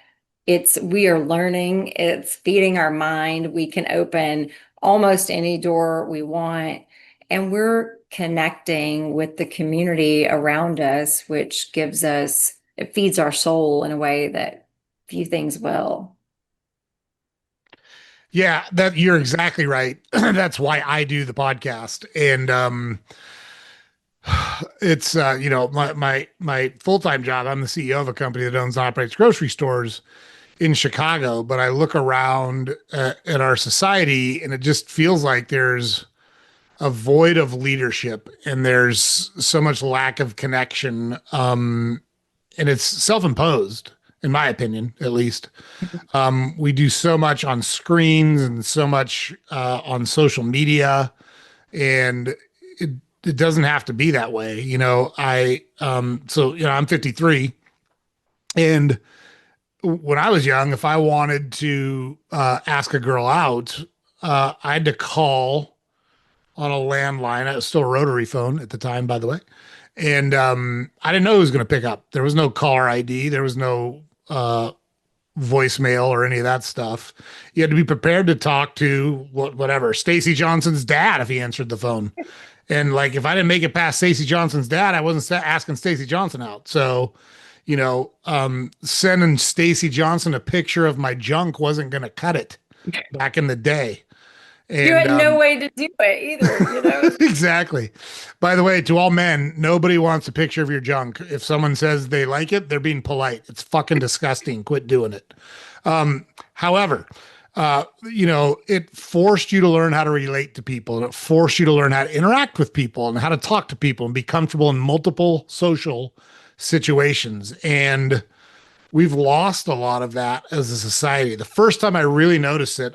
we are learning, it's feeding our mind. We can open almost any door we want, and we're connecting with the community around us, which it feeds our soul in a way that few things will. Yeah, that you're exactly right. That's why I do the podcast. And it's my full-time job. I'm the CEO of a company that owns and operates grocery stores in Chicago, but I look around at our society and it just feels like there's a void of leadership and there's so much lack of connection. And it's self-imposed. in my opinion, at least. We do so much on screens and so much on social media, and it, it doesn't have to be that way. I'm 53, and when I was young, if I wanted to ask a girl out, I had to call on a landline. It was still a rotary phone at the time, by the way. And I didn't know who was going to pick up. There was no caller ID. There was no voicemail or any of that stuff. You had to be prepared to talk to whatever Stacy Johnson's dad if he answered the phone. And like, if I didn't make it past Stacy Johnson's dad, I wasn't asking Stacy Johnson out. So, sending Stacy Johnson a picture of my junk wasn't going to cut it back in the day. You And had no way to do it either. exactly. By the way, to all men, nobody wants a picture of your junk. If someone says they like it, they're being polite. It's fucking disgusting. Quit doing it. However, it forced you to learn how to relate to people, and it forced you to learn how to interact with people and how to talk to people and be comfortable in multiple social situations. And we've lost a lot of that as a society. The first time I really noticed it,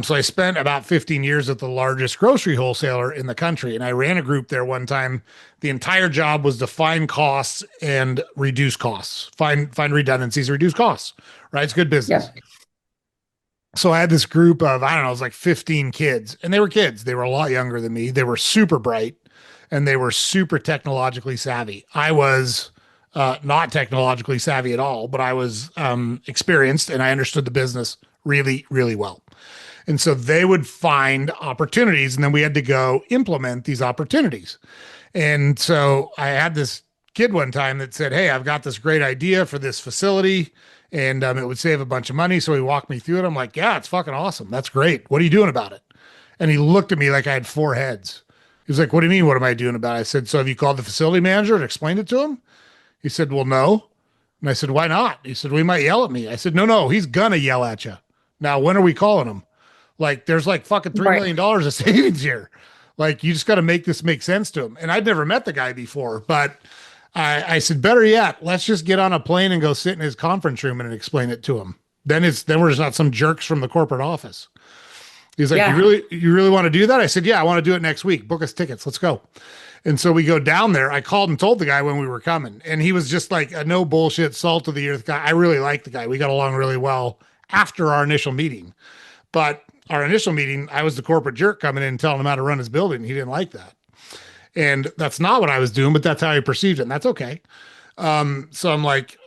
so I spent about 15 years at the largest grocery wholesaler in the country, and I ran a group there one time. The entire job was to find costs and reduce costs, find redundancies, reduce costs, right? It's good business. Yeah. So I had this group of, I don't know, it was like 15 kids, and they were kids. They were a lot younger than me. They were super bright, and they were super technologically savvy. I was not technologically savvy at all, but I was experienced, and I understood the business really, really well. And so they would find opportunities, and then we had to go implement these opportunities. And so I had this kid one time that said, "Hey, I've got this great idea for this facility, and it would save a bunch of money." So he walked me through it. I'm like, "Yeah, it's fucking awesome. That's great. What are you doing about it?" And he looked at me like I had four heads. He was like, "What do you mean? What am I doing about it?" I said, "So have you called the facility manager and explained it to him?" He said, "Well, no." And I said, "Why not?" He said, "We might yell at me." I said, "No, he's gonna yell at you. Now, when are we calling him? Like, there's like fucking $3 million of savings here. Like, you just got to make this make sense to him." And I'd never met the guy before, but I said, "Better yet, let's just get on a plane and go sit in his conference room and explain it to him. Then we're just not some jerks from the corporate office." He's like, Yeah. You really want to do that?" I said, "Yeah, I want to do it next week. Book us tickets. Let's go." And so we go down there. I called and told the guy when we were coming, and he was just like a no bullshit, salt of the earth guy. I really liked the guy. We got along really well after our initial meeting. But our initial meeting, I was the corporate jerk coming in and telling him how to run his building. He didn't like that. And that's not what I was doing, but that's how he perceived it. And that's okay. So I'm like,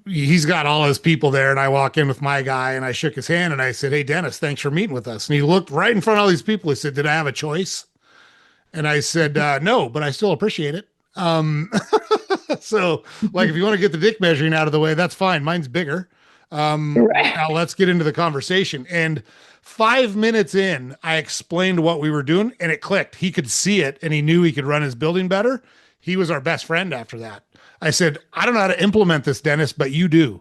he's got all his people there. And I walk in with my guy and I shook his hand and I said, "Hey, Dennis, thanks for meeting with us." And he looked right in front of all these people. He said, "Did I have a choice?" And I said, "No, but I still appreciate it." So like, if you want to get the dick measuring out of the way, that's fine. Mine's bigger. Right. Now let's get into the conversation. And 5 minutes in, I explained what we were doing and it clicked. He could see it and he knew he could run his building better. He was our best friend after that. I said, "I don't know how to implement this, Dennis, but you do."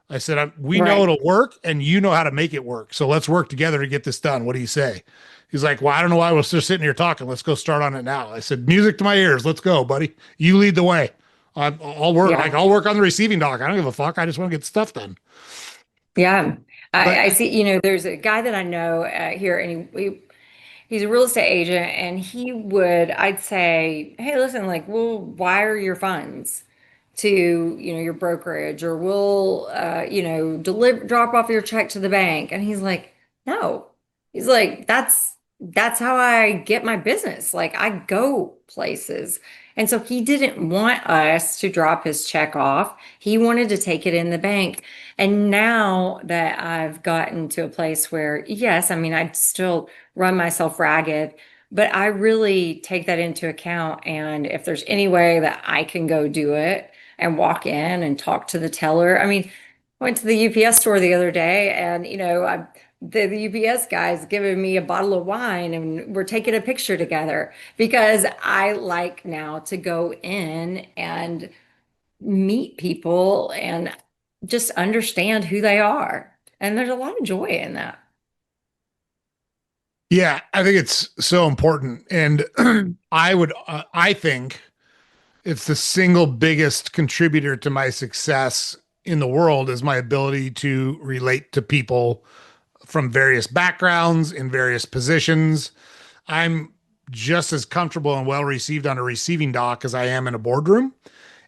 I said, "We know Right. it'll work and you know how to make it work. So let's work together to get this done. What do you say?" He's like, "Well, I don't know why we're still sitting here talking. Let's go start on it now." I said, "Music to my ears. Let's go, buddy. You lead the way. I'll work Yeah. I'll work on the receiving dock. I don't give a fuck. I just want to get stuff done." Yeah. But I see, there's a guy that I know here, and he's a real estate agent, and I'd say, "Hey, listen, like, we'll wire your funds to, your brokerage, or we'll, drop off your check to the bank." And he's like, "No." He's like, that's how I get my business. Like, I go places. And so he didn't want us to drop his check off. He wanted to take it in the bank. And now that I've gotten to a place where, yes, I mean, I still run myself ragged, but I really take that into account. And if there's any way that I can go do it and walk in and talk to the teller, I mean, I went to the UPS store the other day, and the UPS guy's giving me a bottle of wine and we're taking a picture together because I like now to go in and meet people and just understand who they are. And there's a lot of joy in that. yeah, I think it's so important. And I think it's the single biggest contributor to my success in the world is my ability to relate to people from various backgrounds in various positions. I'm just as comfortable and well received on a receiving dock as I am in a boardroom.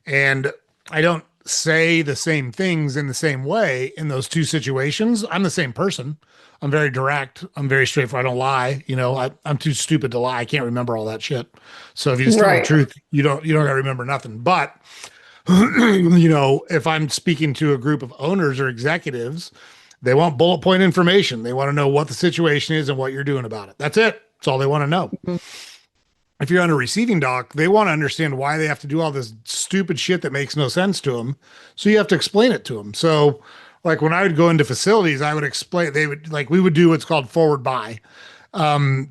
And I don't say the same things in the same way in those two situations. I'm the same person. I'm very direct. I'm very straightforward. I don't lie. I'm too stupid to lie. I can't remember all that shit. So if you just tell the Right. truth, you don't got to remember nothing. But if I'm speaking to a group of owners or executives, they want bullet point information. They want to know what the situation is and what you're doing about it. That's it. That's all they want to know. Mhm. If you're on a receiving dock, they want to understand why they have to do all this stupid shit that makes no sense to them. So you have to explain it to them. So, like when I would go into facilities, I would explain, we would do what's called forward buy.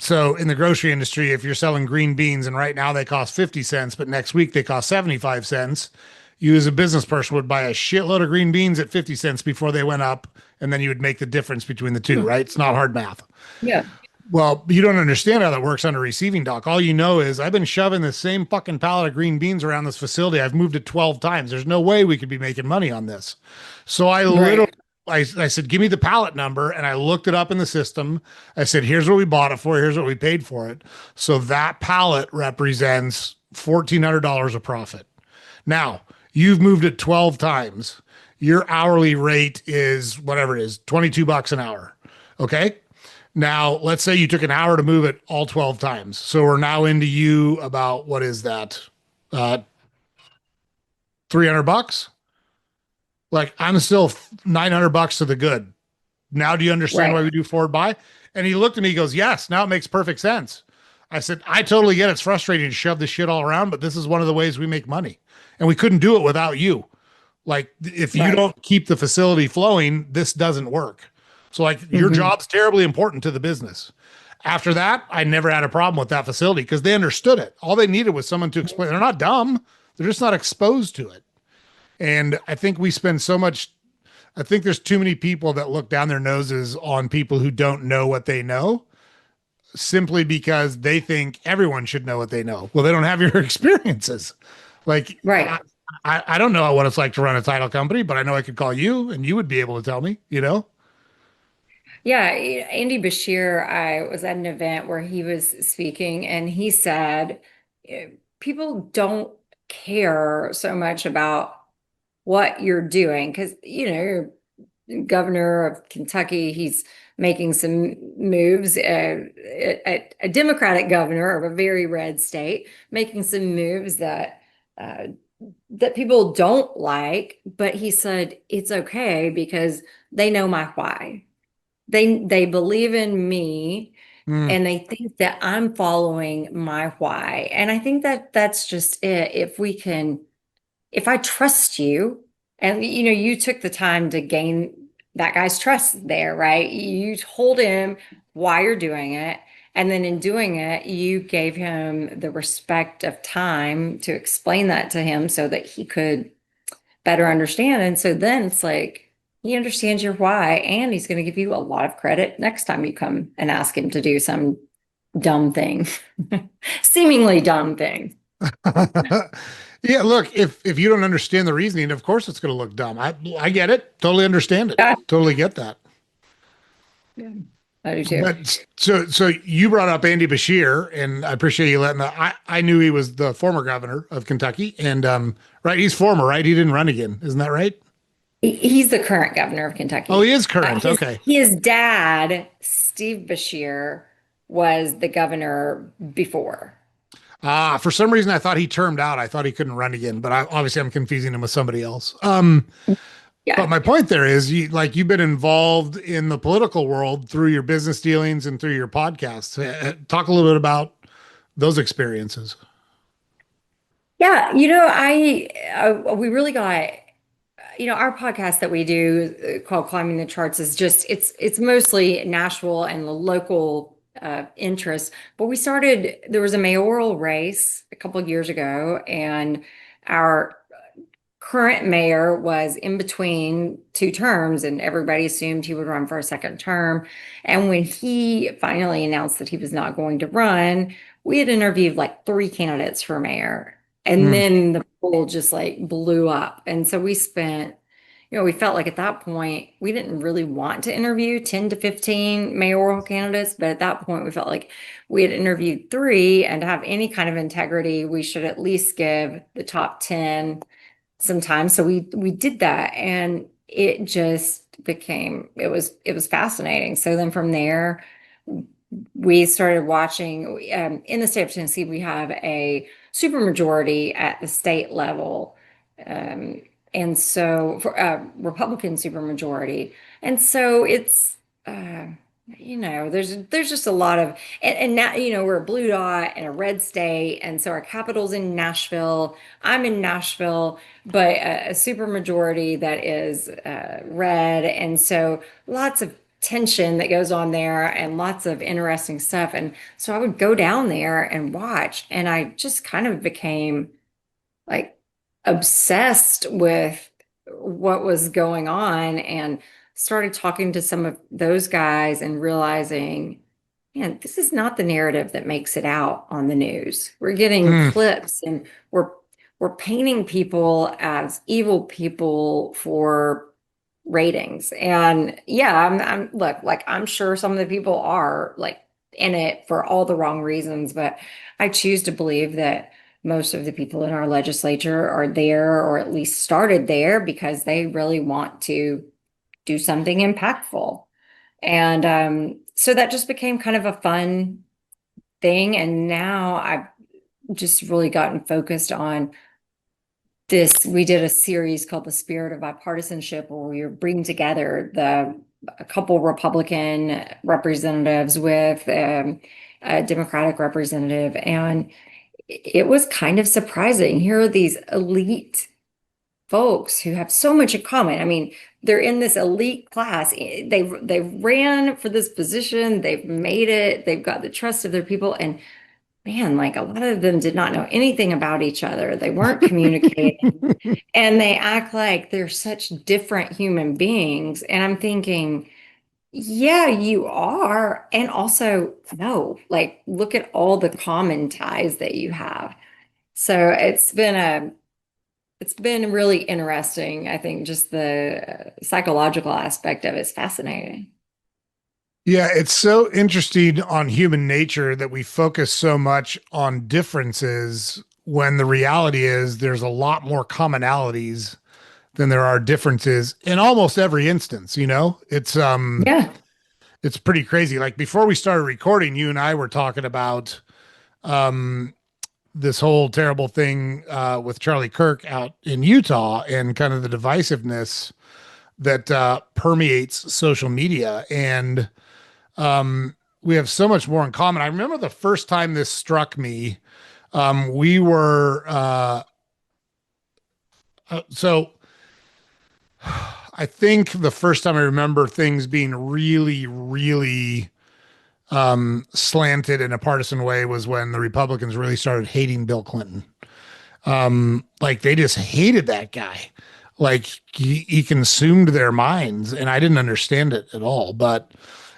So in the grocery industry, if you're selling green beans and right now they cost 50 cents, but next week they cost 75 cents, you as a business person would buy a shitload of green beans at 50 cents before they went up. And then you would make the difference between the two, right? It's not hard math. Yeah. Well, you don't understand how that works on a receiving dock. All you know is I've been shoving the same fucking pallet of green beans around this facility. I've moved it 12 times. There's no way we could be making money on this. So I literally Right. I said, give me the pallet number. And I looked it up in the system. I said, here's what we bought it for. Here's what we paid for it. So that pallet represents $1,400 of profit. Now, you've moved it 12 times. Your hourly rate is whatever it is, 22 bucks an hour. Okay. Now, let's say you took an hour to move it all 12 times. So we're now into you about what is that? Uh 300 bucks? Like I'm still 900 bucks to the good. Now do you understand why Right. we do forward buy? And he looked at me, he goes, "Yes, now it makes perfect sense." I said, "I totally get it's frustrating to shove this shit all around, but this is one of the ways we make money. And we couldn't do it without you. Like if you Right. don't keep the facility flowing, this doesn't work. So like your Hmm. job's terribly important to the business." After that, I never had a problem with that facility because they understood it. All they needed was someone to explain. They're not dumb. They're just not exposed to it. And I think we spend so much I think there's too many people that look down their noses on people who don't know what they know simply because they think everyone should know what they know. Well, they don't have your experiences. Like Right. I don't know what it's like to run a title company, but I know I could call you and you would be able to tell me. Yeah, Andy Bashir, I was at an event where he was speaking and he said, people don't care so much about what you're doing because, you're governor of Kentucky. He's making some moves, a Democratic governor of a very red state, making some moves uh, that people don't like. But he said it's okay because they know my why. They believe in me Mm, and they think that I'm following my why. And I think that that's just it. If I trust you and you took the time to gain that guy's trust there, right? You told him why you're doing it. And then in doing it, you gave him the respect of time to explain that to him so that he could better understand. And so then it's like he understands your why, and he's going to give you a lot of credit next time you come and ask him to do some dumb thing, seemingly dumb thing. yeah, look, if you don't understand the reasoning, of course it's going to look dumb. I get it. Totally understand it. Yeah, Totally get that. yeah, I do too. But so you brought up Andy Bashir, and I appreciate you letting that. I knew he was the former governor of Kentucky, and right, he's former, right? He didn't run again, isn't that right? He's the current governor of Oh, he Kentucky. is current. His Okay. his dad, Steve Bashir, was the governor before. For some reason I thought he termed out. I thought he couldn't run again, but obviously I'm confusing him with somebody else. But Yeah. my point there is, you've been involved in the political world through your business dealings and through your podcasts. Talk a little bit about those experiences. Yeah, we really got, our podcast that we do called Climbing the Charts is just it's mostly Nashville and the local interests. But there was a mayoral race a couple of years ago, and our current mayor was in between two terms, and everybody assumed he would run for a second term. And when he finally announced that he was not going to run, we had interviewed like three candidates for mayor. And Hmm. then the poll just like blew up. And so we spent, we felt like at that point we didn't really want to interview 10 to 15 mayoral candidates, but at that point we felt like we had interviewed three, and to have any kind of integrity, we should at least give the top 10 some time. So we did that, and it just became it was fascinating. So then from there, we started watching. In the state of Tennessee, we have a supermajority at the state level. Um, and so for Republican supermajority. And so it's there's just a lot of and now we're a blue dot and a red state, and so our capital's in Nashville. I'm in Nashville, but a supermajority that is red, and so lots of tension that goes on there and lots of interesting stuff. And so I would go down there and watch, and I just kind of became like obsessed with what was going on, and started talking to some of those guys and realizing, man, this is not the narrative that makes it out on the news. We're getting Mm. clips, and we're painting people as evil people for ratings. And yeah, I'm look, like I'm sure some of the people are like in it for all the wrong reasons, but I choose to believe that most of the people in our legislature are there, or at least started there, because they really want to do something impactful. And so that just became kind of a fun thing. And now I've just really gotten focused on this. We did a series called The Spirit of Bipartisanship, where we were bringing together a couple Republican representatives with a Democratic representative. And it was kind of surprising. Here are these elite folks who have so much in common. I mean, they're in this elite class. They ran for this position. They've made it. They've got the trust of their people. And man, like a lot of them did not know anything about each other. They weren't communicating, and they act like they're such different human beings. And I'm thinking, yeah, you are. And also, no, like look at all the common ties that you have. So it's been really interesting. I think just the psychological aspect of it is fascinating. Yeah, it's so interesting on human nature that we focus so much on differences when the reality is there's a lot more commonalities than there are differences in almost every instance, you know? Yeah. It's pretty crazy. Like before we started recording, you and I were talking about um this whole terrible thing with Charlie Kirk out in Utah and kind of the divisiveness that permeates social media. And we have so much more in common. I remember the first time this struck me. We were, so I think the first time I remember things being really, really slanted in a partisan way was when the Republicans really started hating Bill Clinton. Like they just hated that guy. Like he consumed their minds, and I didn't understand it at all. But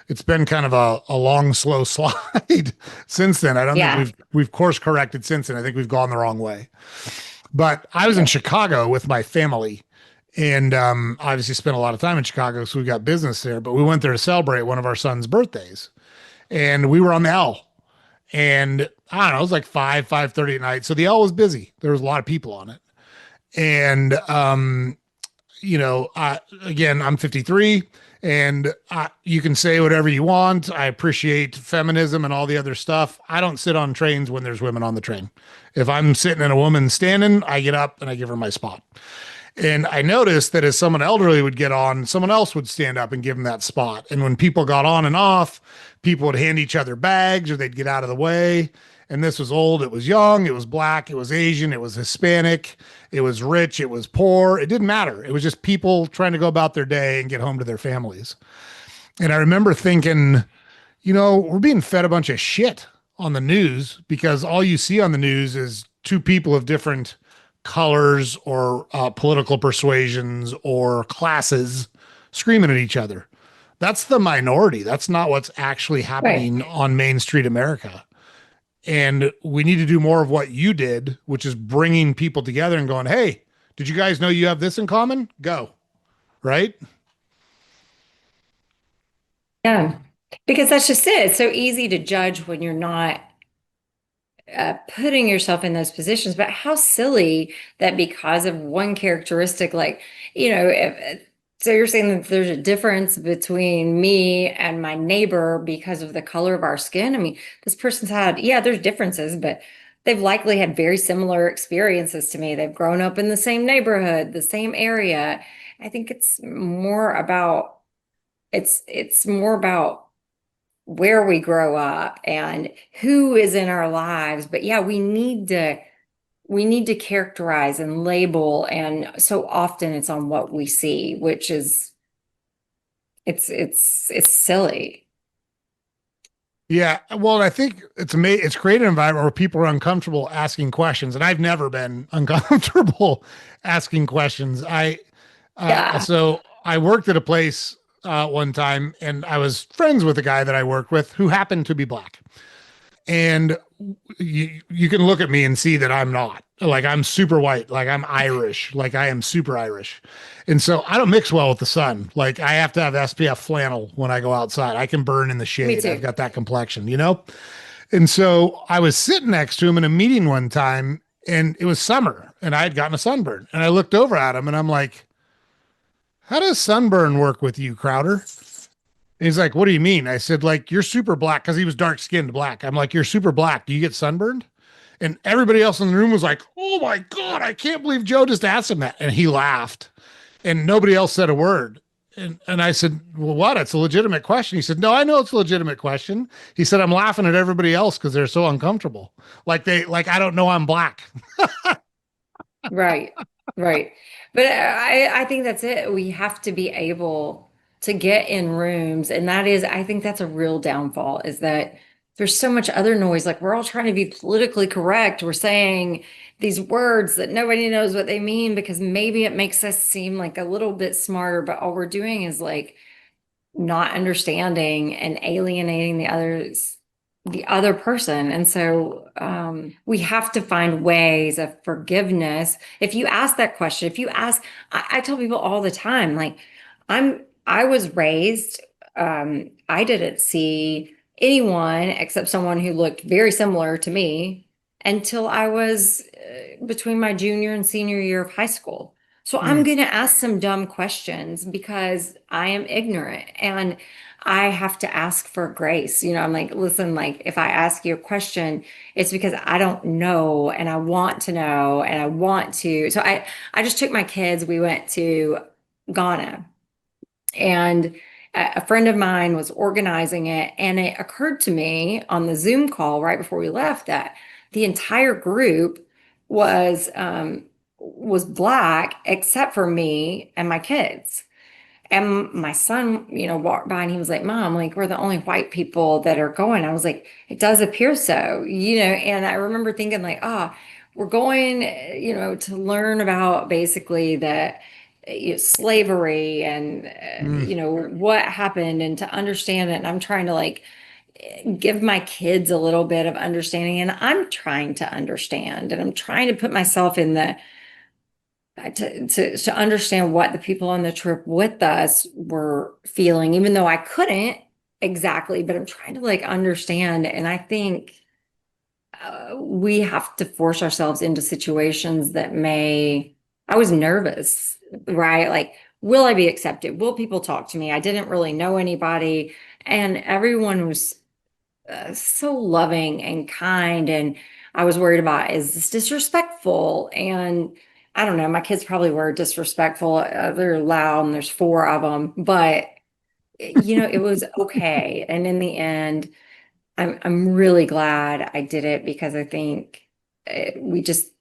it's been kind of a long, slow slide since then. I don't think Yeah. we've course corrected since then. I think we've gone the wrong way. But I was in Chicago with my family, and obviously spent a lot of time in Chicago, so we got business there. But we went there to celebrate one of our son's birthdays, and we were on the L. And I don't know, it was like 5:30 at night. So the L was busy. There was a lot of people on it. And again, I'm 53, and you can say whatever you want. I appreciate feminism and all the other stuff. I don't sit on trains when there's women on the train. If I'm sitting and a woman standing, I get up and I give her my spot. And I noticed that as someone elderly would get on, someone else would stand up and give them that spot. And when people got on and off, people would hand each other bags or they'd get out of the way. And this was old, it was young, it was black, it was Asian, it was Hispanic, it was rich, it was poor. It didn't matter. It was just people trying to go about their day and get home to their families. And I remember thinking, we're being fed a bunch of shit on the news because all you see on the news is two people of different colors or political persuasions or classes screaming at each other. That's the minority. That's not what's actually Right. happening on Main Street America. And we need to do more of what you did, which is bringing people together and going, hey, did you guys know you have this in common? Go. right? Yeah, because that's just it. It's so easy to judge when you're not putting yourself in those positions. But how silly that because of one characteristic, like, so you're saying that there's a difference between me and my neighbor because of the color of our skin. I mean, this person's had, yeah, there's differences, but they've likely had very similar experiences to me. They've grown up in the same neighborhood, the same area. I think it's more about where we grow up and who is in our lives. But yeah, we need to characterize and label, and so often it's on what we see, which is it's silly. Yeah, well, I think it's created an environment where people are uncomfortable asking questions, and I've never been uncomfortable asking questions. Yeah. So I worked at a place one time, and I was friends with a guy that I worked with who happened to be black. And you can look at me and see that I'm not. Like I'm super white, like I'm Irish, like I am super Irish. And so I don't mix well with the sun. Like I have to have SPF flannel when I go outside. I can burn in the Me shade. I've too. got that complexion, you know? And so I was sitting next to him in a meeting one time, and it was summer and I had gotten a sunburn. And I looked over at him and I'm like, how does sunburn work with you, Crowder? And he's like, what do you mean? I said, like, you're super black, because he was dark skinned black. I'm like, you're super black. Do you get sunburned? And everybody else in the room was like, oh my God, I can't believe Joe just asked him that. And he laughed, and nobody else said a word. And I said, well, what? It's a legitimate question. He said, no, I know it's a legitimate question. He said, I'm laughing at everybody else because they're so uncomfortable. Like, I don't know I'm black. Right, right. But I think that's it. We have to be able to get in rooms, and that is, I think that's a real downfall, is that there's so much other noise. Like we're all trying to be politically correct. We're saying these words that nobody knows what they mean because maybe it makes us seem like a little bit smarter, but all we're doing is like not understanding and alienating the other person. And so we have to find ways of forgiveness. If you ask that question, if you ask, I tell people all the time, like I was raised, I didn't see anyone except someone who looked very similar to me until I was between my junior and senior year of high school. So I'm Mm. going to ask some dumb questions because I am ignorant and I have to ask for grace. I'm like, listen, like if I ask you a question, it's because I don't know and I want to know and I want to. So I just took my kids, we went to Ghana, and a friend of mine was organizing it, and it occurred to me on the Zoom call right before we left that the entire group was black except for me and my kids. And my son, walked by and he was like, Mom, like, we're the only white people that are going. I was like, it does appear so, and I remember thinking, like, we're going, to learn about basically the slavery and, Mm. what happened and to understand it. And I'm trying to like give my kids a little bit of understanding, and I'm trying to understand and I'm trying to put myself in the to understand what the people on the trip with us were feeling, even though I couldn't exactly, but I'm trying to like understand. And I think we have to force ourselves into situations that I was nervous, right? Like, will I be accepted? Will people talk to me? I didn't really know anybody, and everyone was so loving and kind. And I was worried about, is this disrespectful? And I don't know, my kids probably were disrespectful. They're loud and there's four of them, but it was okay. And in the end, I'm really glad I did it because I think we just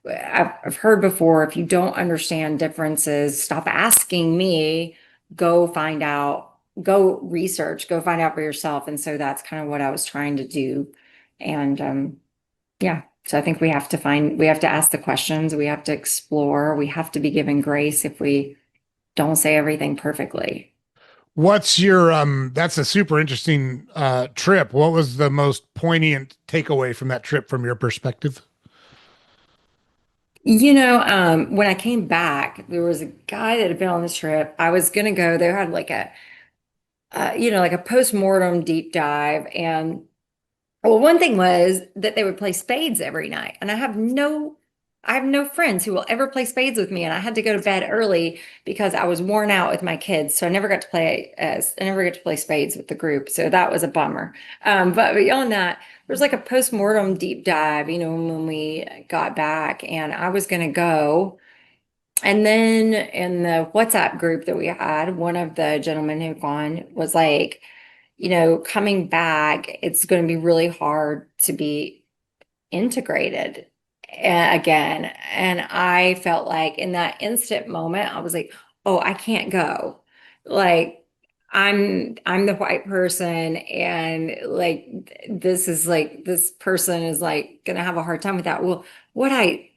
I've heard before, if you don't understand differences, stop asking me, go find out, go research, go find out for yourself. And so that's kind of what I was trying to do. And yeah, so I think we have to ask the questions, we have to explore, we have to be given grace if we don't say everything perfectly. What's your that's a super interesting trip. What was the most poignant takeaway from that trip from your perspective? When I came back, there was a guy that had been on this trip. I was gonna go. They had like like a post-mortem deep dive, and well, one thing was that they would play spades every night, and I have no friends who will ever play spades with me, and I had to go to bed early because I was worn out with my kids, so I never got to play spades with the group, so that was a bummer. But beyond that, there was like a post-mortem deep dive, when we got back, and I was gonna go. And then in the WhatsApp group that we had, one of the gentlemen who had gone was like, coming back, it's going to be really hard to be integrated again. And I felt like in that instant moment, I was like, oh, I can't go. Like, I'm the white person, and this person is like gonna have a hard time with that. Well, what I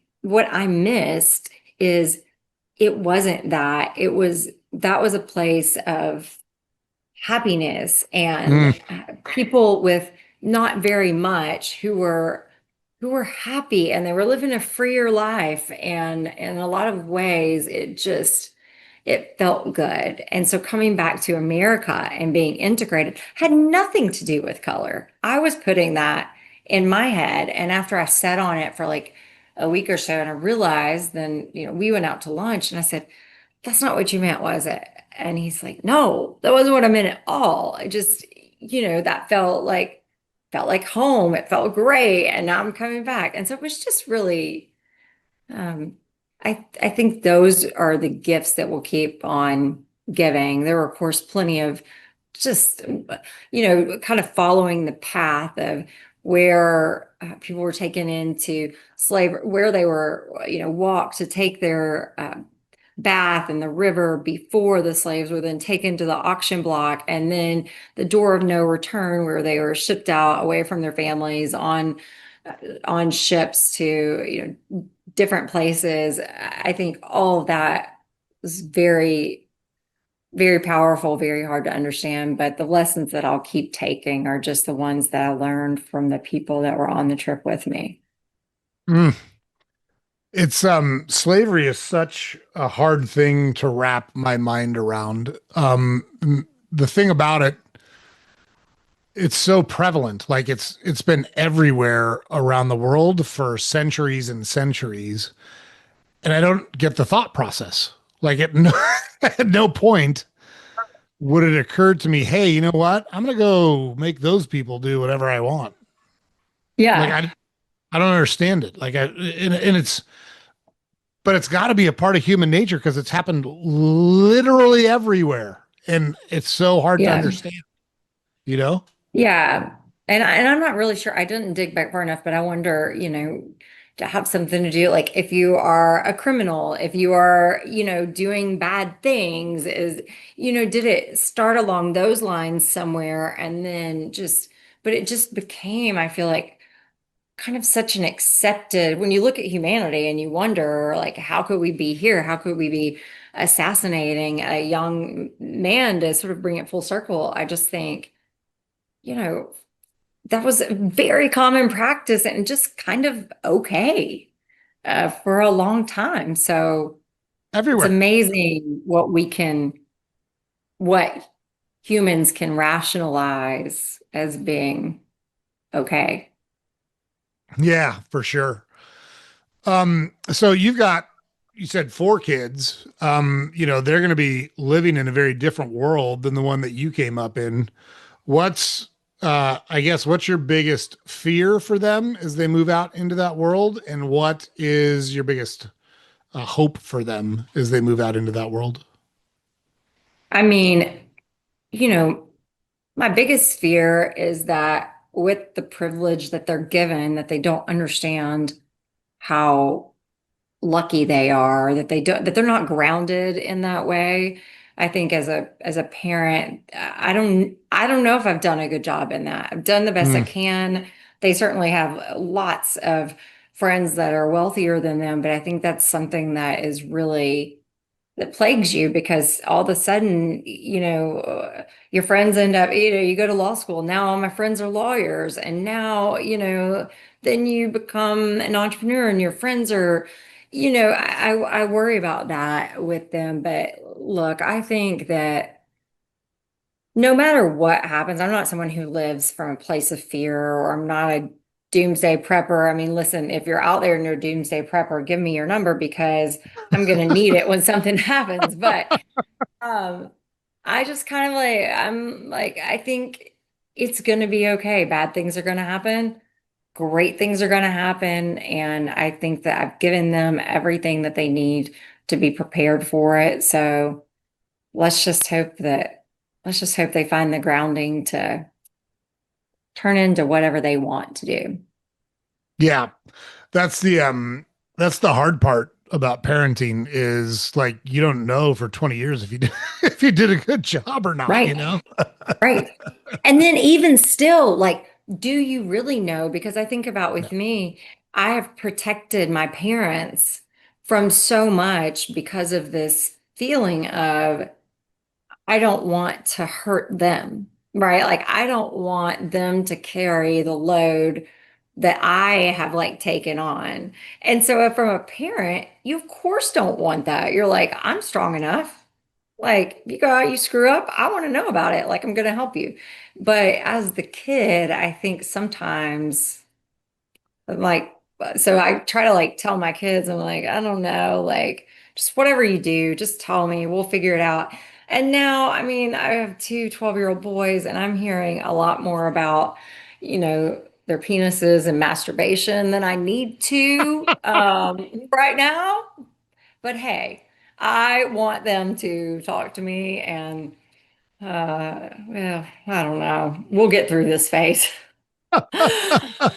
missed is it wasn't that. That was a place of happiness and Mm, people with not very much who were happy, and they were living a freer life, and in a lot of ways it felt good. And so coming back to America and being integrated had nothing to do with color. I was putting that in my head, and after I sat on it for like a week or so, and I realized, then we went out to lunch, and I said, that's not what you meant, was it? And he's like, no, that wasn't what I meant at all. I just, that felt like home. It felt great. And now I'm coming back. And so it was just really, um, I think those are the gifts that will keep on giving. There were, of course, plenty of just, kind of following the path of where people were taken into slavery, where they were, walked to take their bath in the river before the slaves were then taken to the auction block, and then the door of no return where they were shipped out away from their families on ships to different places. I think all of that is very, very powerful, very hard to understand, but the lessons that I'll keep taking are just the ones that I learned from the people that were on the trip with me. mm. It's slavery is such a hard thing to wrap my mind around. The thing about it, it's so prevalent. Like it's been everywhere around the world for centuries and centuries. And I don't get the thought process. Like at no point would it occur to me, hey, you know what? I'm gonna go make those people do whatever I want. Like Yeah. I don't understand it. And it's but it's got to be a part of human nature because it's happened literally everywhere, and it's so hard to Yeah. understand. You know? Yeah. And I'm not really sure. I didn't dig back far enough, but I wonder, to have something to do, like if you are a criminal, if you are, doing bad things, did it start along those lines somewhere, and then but it just became, I feel like, kind of such an accepted, when you look at humanity and you wonder, like, how could we be here? How could we be assassinating a young man to sort of bring it full circle? I just think, you know, that was a very common practice and just kind of okay for a long time. So it's Everywhere. amazing what humans can rationalize as being okay. Yeah, for sure. So you said four kids. They're going to be living in a very different world than the one that you came up in. What's I guess what's your biggest fear for them as they move out into that world, and what is your biggest hope for them as they move out into that world? I mean, you know, my biggest fear is that with the privilege that they're given, that they don't understand how lucky they are, that they're not grounded in that way. I think as a parent, I don't know if I've done a good job in that. I've done the best I Mm, can. They certainly have lots of friends that are wealthier than them, but I think that's something that plagues you, because all of a sudden, your friends end up, you go to law school. Now all my friends are lawyers. And now, then you become an entrepreneur, and your friends are, I worry about that with them, but look, I think that no matter what happens, I'm not someone who lives from a place of fear, or I'm not a doomsday prepper. I mean, listen, if you're out there and you're a doomsday prepper, give me your number because I'm going to need it when something happens. But um, I just kind of like, I'm like, I think it's going to be okay. Bad things are going to happen. Great things are going to happen. And I think that I've given them everything that they need to be prepared for it. So let's just hope that, let's just hope they find the grounding to turn into whatever they want to do. Yeah, that's the hard part about parenting is like you don't know for 20 years if you did, if you did a good job or not, you Right. know? Right. And then even still, like, do you really know? Because I think about No. with me, I have protected my parents from so much because of this feeling of I don't want to hurt them, right? Like I don't want them to carry the load that I have like taken on. And so from a parent, you of course don't want that. You're like, I'm strong enough. Like you go out, you screw up, I want to know about it. Like I'm going to help you. But as the kid, I think sometimes like, so I try to like tell my kids, I'm like, I don't know, like, just whatever you do, just tell me, we'll figure it out. And now, I mean, I have two 12-year-old boys, and I'm hearing a lot more about, their penises and masturbation than I need to right now. But hey, I want them to talk to me, and well, I don't know. We'll get through this phase.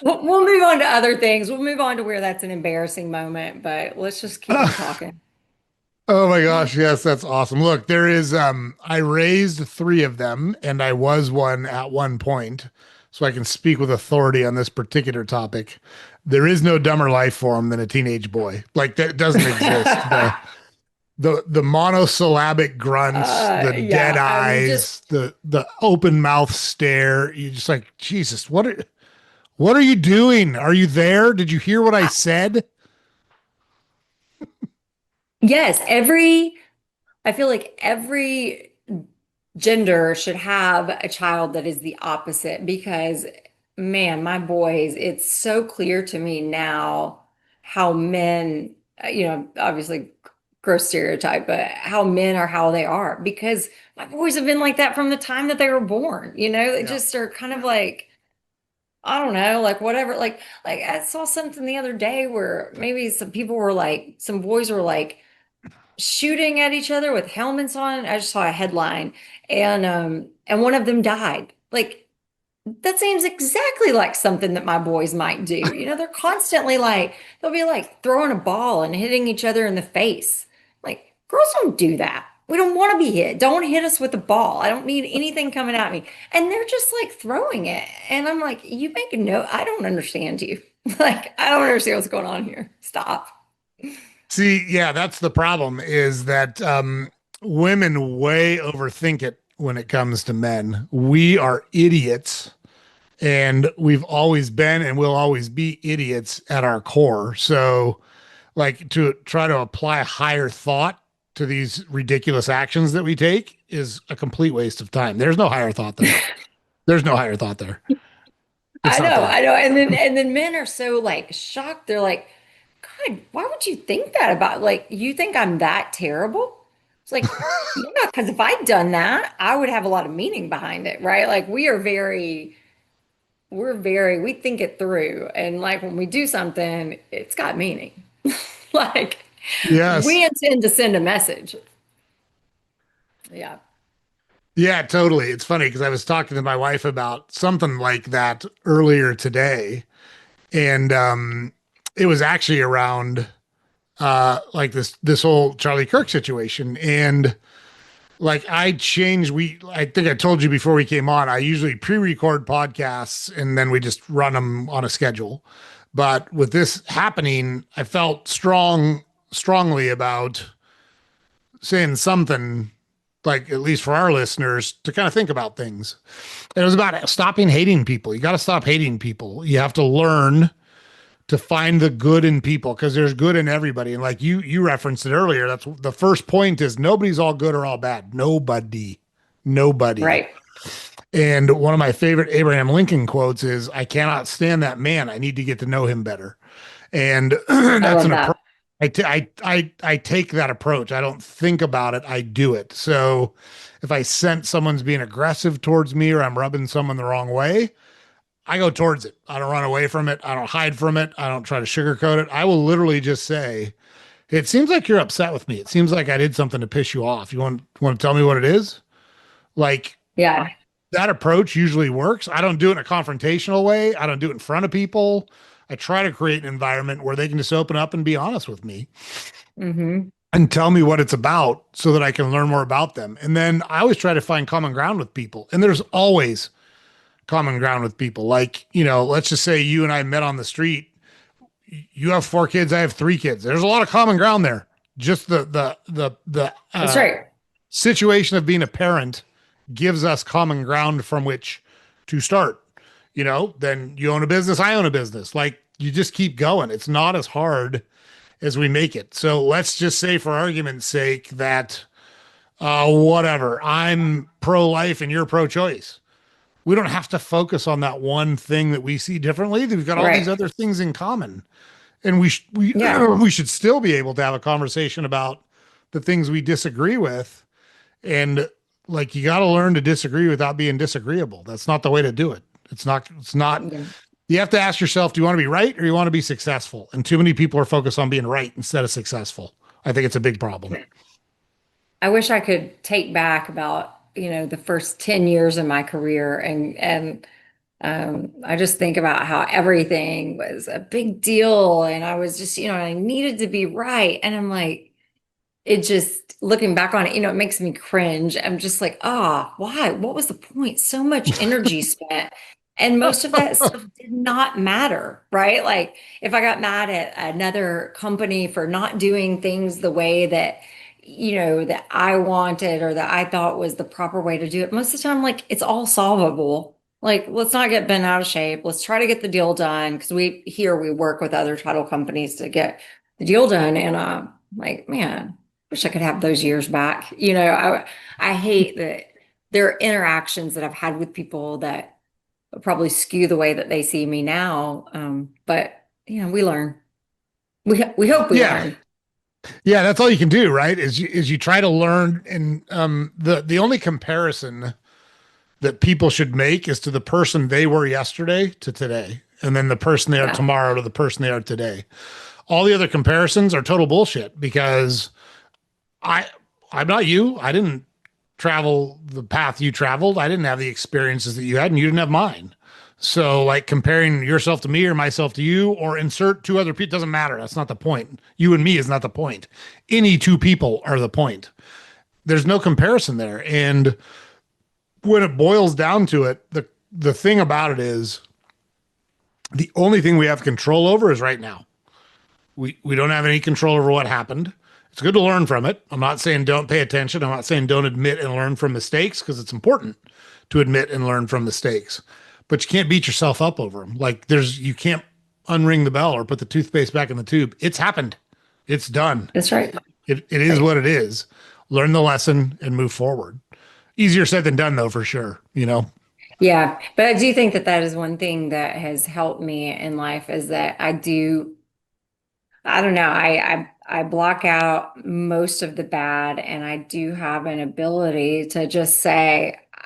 We'll move on to other things. We'll move on to where that's an embarrassing moment, but let's just keep them talking. Oh my gosh, yes, that's awesome. Look, there is I raised three of them and I was one at one point, so I can speak with authority on this particular topic. There is no dumber life form than a teenage boy. Like that doesn't exist. The monosyllabic grunts, the dead Yeah, I mean, eyes, the open mouth stare. You're just like, Jesus, what are you doing? Are you there? Did you hear what I said? yes, I feel like every gender should have a child that is the opposite because, man, my boys, it's so clear to me now how men, obviously gross stereotype, but how men are how they are because my boys have been like that from the time that they were born. They Yeah. just are kind of like, I don't know, like whatever. Like I saw something the other day where maybe some people were like, some boys were like, shooting at each other with helmets on. I just saw a headline and one of them died. Like that seems exactly like something that my boys might do. They're constantly like they'll be like throwing a ball and hitting each other in the face. Like girls don't do that. We don't want to be hit. Don't hit us with a ball. I don't need anything coming at me. And they're just like throwing it. And I'm like, you make a note. I don't understand you. Like, I don't understand what's going on here. Stop. See, yeah, that's the problem is that women way overthink it when it comes to men. We are idiots and we've always been and will always be idiots at our core. So, like to try to apply higher thought to these ridiculous actions that we take is a complete waste of time. There's no higher thought there. There's no higher thought there. It's I not know, there. I know. And then men are so like shocked. They're like, God, why would you think that about like you think I'm that terrible? It's like, yeah, because if I'd done that, I would have a lot of meaning behind it, right? Like we think it through. And like when we do something, it's got meaning. Like we Yes. intend to send a message. Yeah. Yeah, totally. It's funny because I was talking to my wife about something like that earlier today, and it was actually around like this whole Charlie Kirk situation. And like I think I told you before we came on, I usually pre-record podcasts and then we just run them on a schedule. But with this happening, I felt strongly about saying something like at least for our listeners to kind of think about things. And it was about stopping hating people. You got to stop hating people. You have to learn to find the good in people because there's good in everybody. And like you referenced it earlier, that's the first point is nobody's all good or all bad. Nobody. Right. And one of my favorite Abraham Lincoln quotes is, I cannot stand that man. I need to get to know him better. And I that's love an approach. that. I take that approach. I don't think about it. I do it. So if I sense someone's being aggressive towards me or I'm rubbing someone the wrong way, I go towards it. I don't run away from it. I don't hide from it. I don't try to sugarcoat it. I will literally just say, it seems like you're upset with me. It seems like I did something to piss you off. You want to tell me what it is? Like Yeah. that approach usually works. I don't do it in a confrontational way. I don't do it in front of people. I try to create an environment where they can just open up and be honest with me Hmm. and tell me what it's about so that I can learn more about them. And then I always try to find common ground with people. And there's always common ground with people. Like, let's just say you and I met on the street. You have 4 kids, I have 3 kids. There's a lot of common ground there. Just That's right. situation of being a parent gives us common ground from which to start. Then you own a business, I own a business. Like you just keep going. It's not as hard as we make it. So let's just say, for argument's sake, that whatever, I'm pro life and you're pro choice. We don't have to focus on that one thing that we see differently. We've got all these Right. other things in common. And Yeah. we should still be able to have a conversation about the things we disagree with. And like you got to learn to disagree without being disagreeable. That's not the way to do it. It's not Yeah. you have to ask yourself, do you want to be right or you want to be successful? And too many people are focused on being right instead of successful. I think it's a big problem. I wish I could take back about, the first 10 years of my career and I just think about how everything was a big deal and I was just, I needed to be right. And I'm like, it just looking back on it, it makes me cringe. I'm just like, why? What was the point? So much energy spent. And most of that stuff did not matter, right? Like if I got mad at another company for not doing things the way that, that I wanted or that I thought was the proper way to do it, most of the time, like it's all solvable. Like, let's not get bent out of shape. Let's try to get the deal done because we work with other title companies to get the deal done. And like, man, wish I could have those years back. I hate that there are interactions that I've had with people that probably skew the way that they see me now. But we learn. We hope we Yeah. learn. Yeah, that's all you can do, right? Is you try to learn, and the only comparison that people should make is to the person they were yesterday to today, and then the person they are Yeah, tomorrow to the person they are today. All the other comparisons are total bullshit because I I'm not you. I didn't travel the path you traveled. I didn't have the experiences that you had, and you didn't have mine. So, like comparing yourself to me or myself to you, or insert 2 other people doesn't matter. That's not the point. You and me is not the point. Any 2 people are the point. There's no comparison there. And when it boils down to it, the thing about it is the only thing we have control over is right now. We don't have any control over what happened. It's good to learn from it. I'm not saying don't pay attention. I'm not saying don't admit and learn from mistakes because it's important to admit and learn from mistakes. But you can't beat yourself up over them. Like you can't unring the bell or put the toothpaste back in the tube. It's happened. It's done. that's right. It is Right. what it is. Learn the lesson and move forward. Easier said than done, though, for sure. Yeah, but I do think that that is one thing that has helped me in life is that I don't know, I block out most of the bad and I do have an ability to just say, I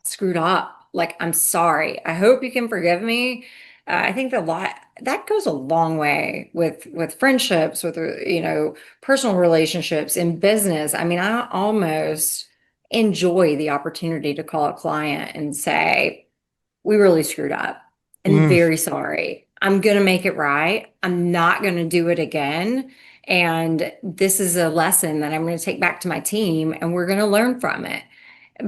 screwed up. Like, I'm sorry. I hope you can forgive me. I think that goes a long way with friendships, with personal relationships in business. I mean, I almost enjoy the opportunity to call a client and say, we really screwed up and Mm, very sorry. I'm going to make it right. I'm not going to do it again. And this is a lesson that I'm going to take back to my team and we're going to learn from it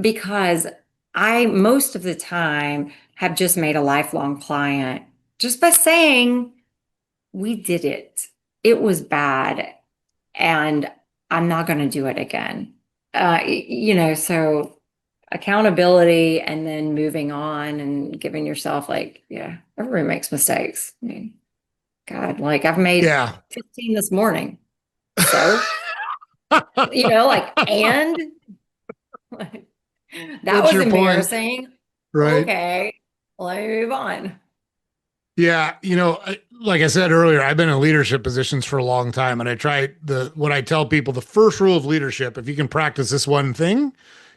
because I, most of the time, have just made a lifelong client just by saying, we did it. It was bad and I'm not going to do it again. So accountability and then moving on and giving yourself like, yeah, everybody makes mistakes. I mean, God, like I've made Yeah. 15 this morning. So, and like, that What's was your point? embarrassing. Right. Okay, let me move on. Yeah, like I said earlier, I've been in leadership positions for a long time, and what I tell people, the first rule of leadership, if you can practice this one thing,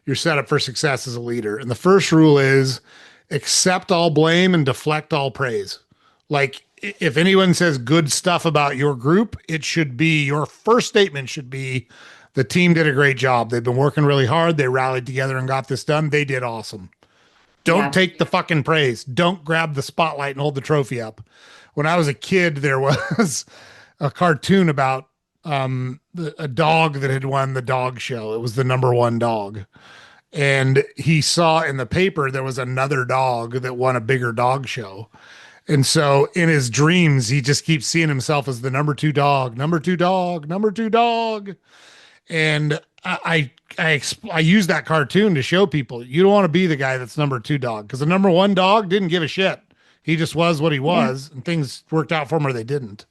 you're set up for success as a leader. And the first rule is accept all blame and deflect all praise. Like if anyone says good stuff about your group, it should be your first statement should be the team did a great job. They've been working really hard. They rallied together and got this done. They did awesome. Don't Yeah, take the fucking praise. Don't grab the spotlight and hold the trophy up. When I was a kid, there was a cartoon about a dog that had won the dog show. It was the number one dog. And he saw in the paper there was another dog that won a bigger dog show. And so in his dreams, he just keeps seeing himself as the number two dog, number two dog, number two dog. And I use that cartoon to show people you don't want to be the guy that's number two dog because the number one dog didn't give a shit. He just was what he yeah, was, and things worked out for him or they didn't.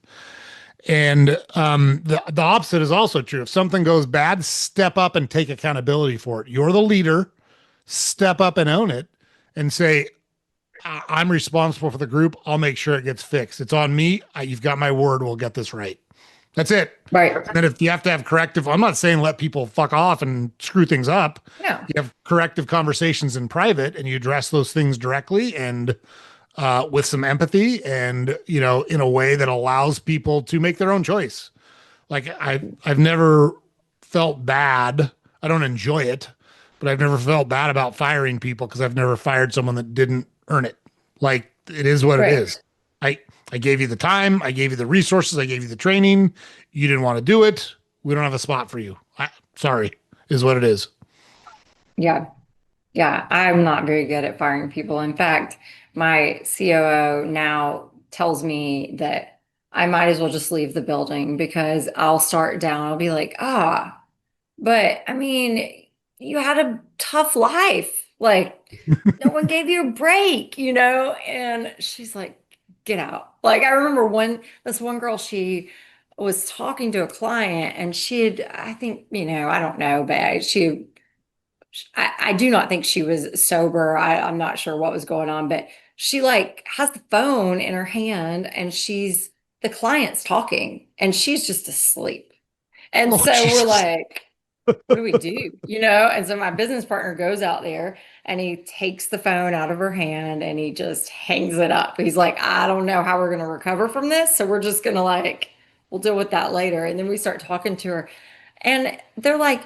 And the opposite is also true. If something goes bad, step up and take accountability for it. You're the leader. Step up and own it, and say, I'm responsible for the group. I'll make sure it gets fixed. It's on me. You've got my word. We'll get this right. That's it. right. And then if you have to have corrective, I'm not saying let people fuck off and screw things up. Yeah, You have corrective conversations in private and you address those things directly and with some empathy and, in a way that allows people to make their own choice. Like I've never felt bad. I don't enjoy it, but I've never felt bad about firing people because I've never fired someone that didn't earn it. Like it is what it right. is. I I gave you the time, I gave you the resources, I gave you the training. You didn't want to do it. We don't have a spot for you. Sorry, is what it is. Yeah. Yeah, I'm not very good at firing people. In fact, my COO now tells me that I might as well just leave the building because I'll start down. I'll be like, but I mean, you had a tough life. Like, no one gave you a break, And she's like, get out. Like, I remember this one girl, she was talking to a client and she had, I think, I don't know, but I do not think she was sober. I'm not sure what was going on, but she like has the phone in her hand and the client's talking and she's just asleep. And Oh so we're Jesus. like, what do we do? And so my business partner goes out there and he takes the phone out of her hand and he just hangs it up. He's like, I don't know how we're going to recover from this. So we're just going to we'll deal with that later. And then we start talking to her and they're like,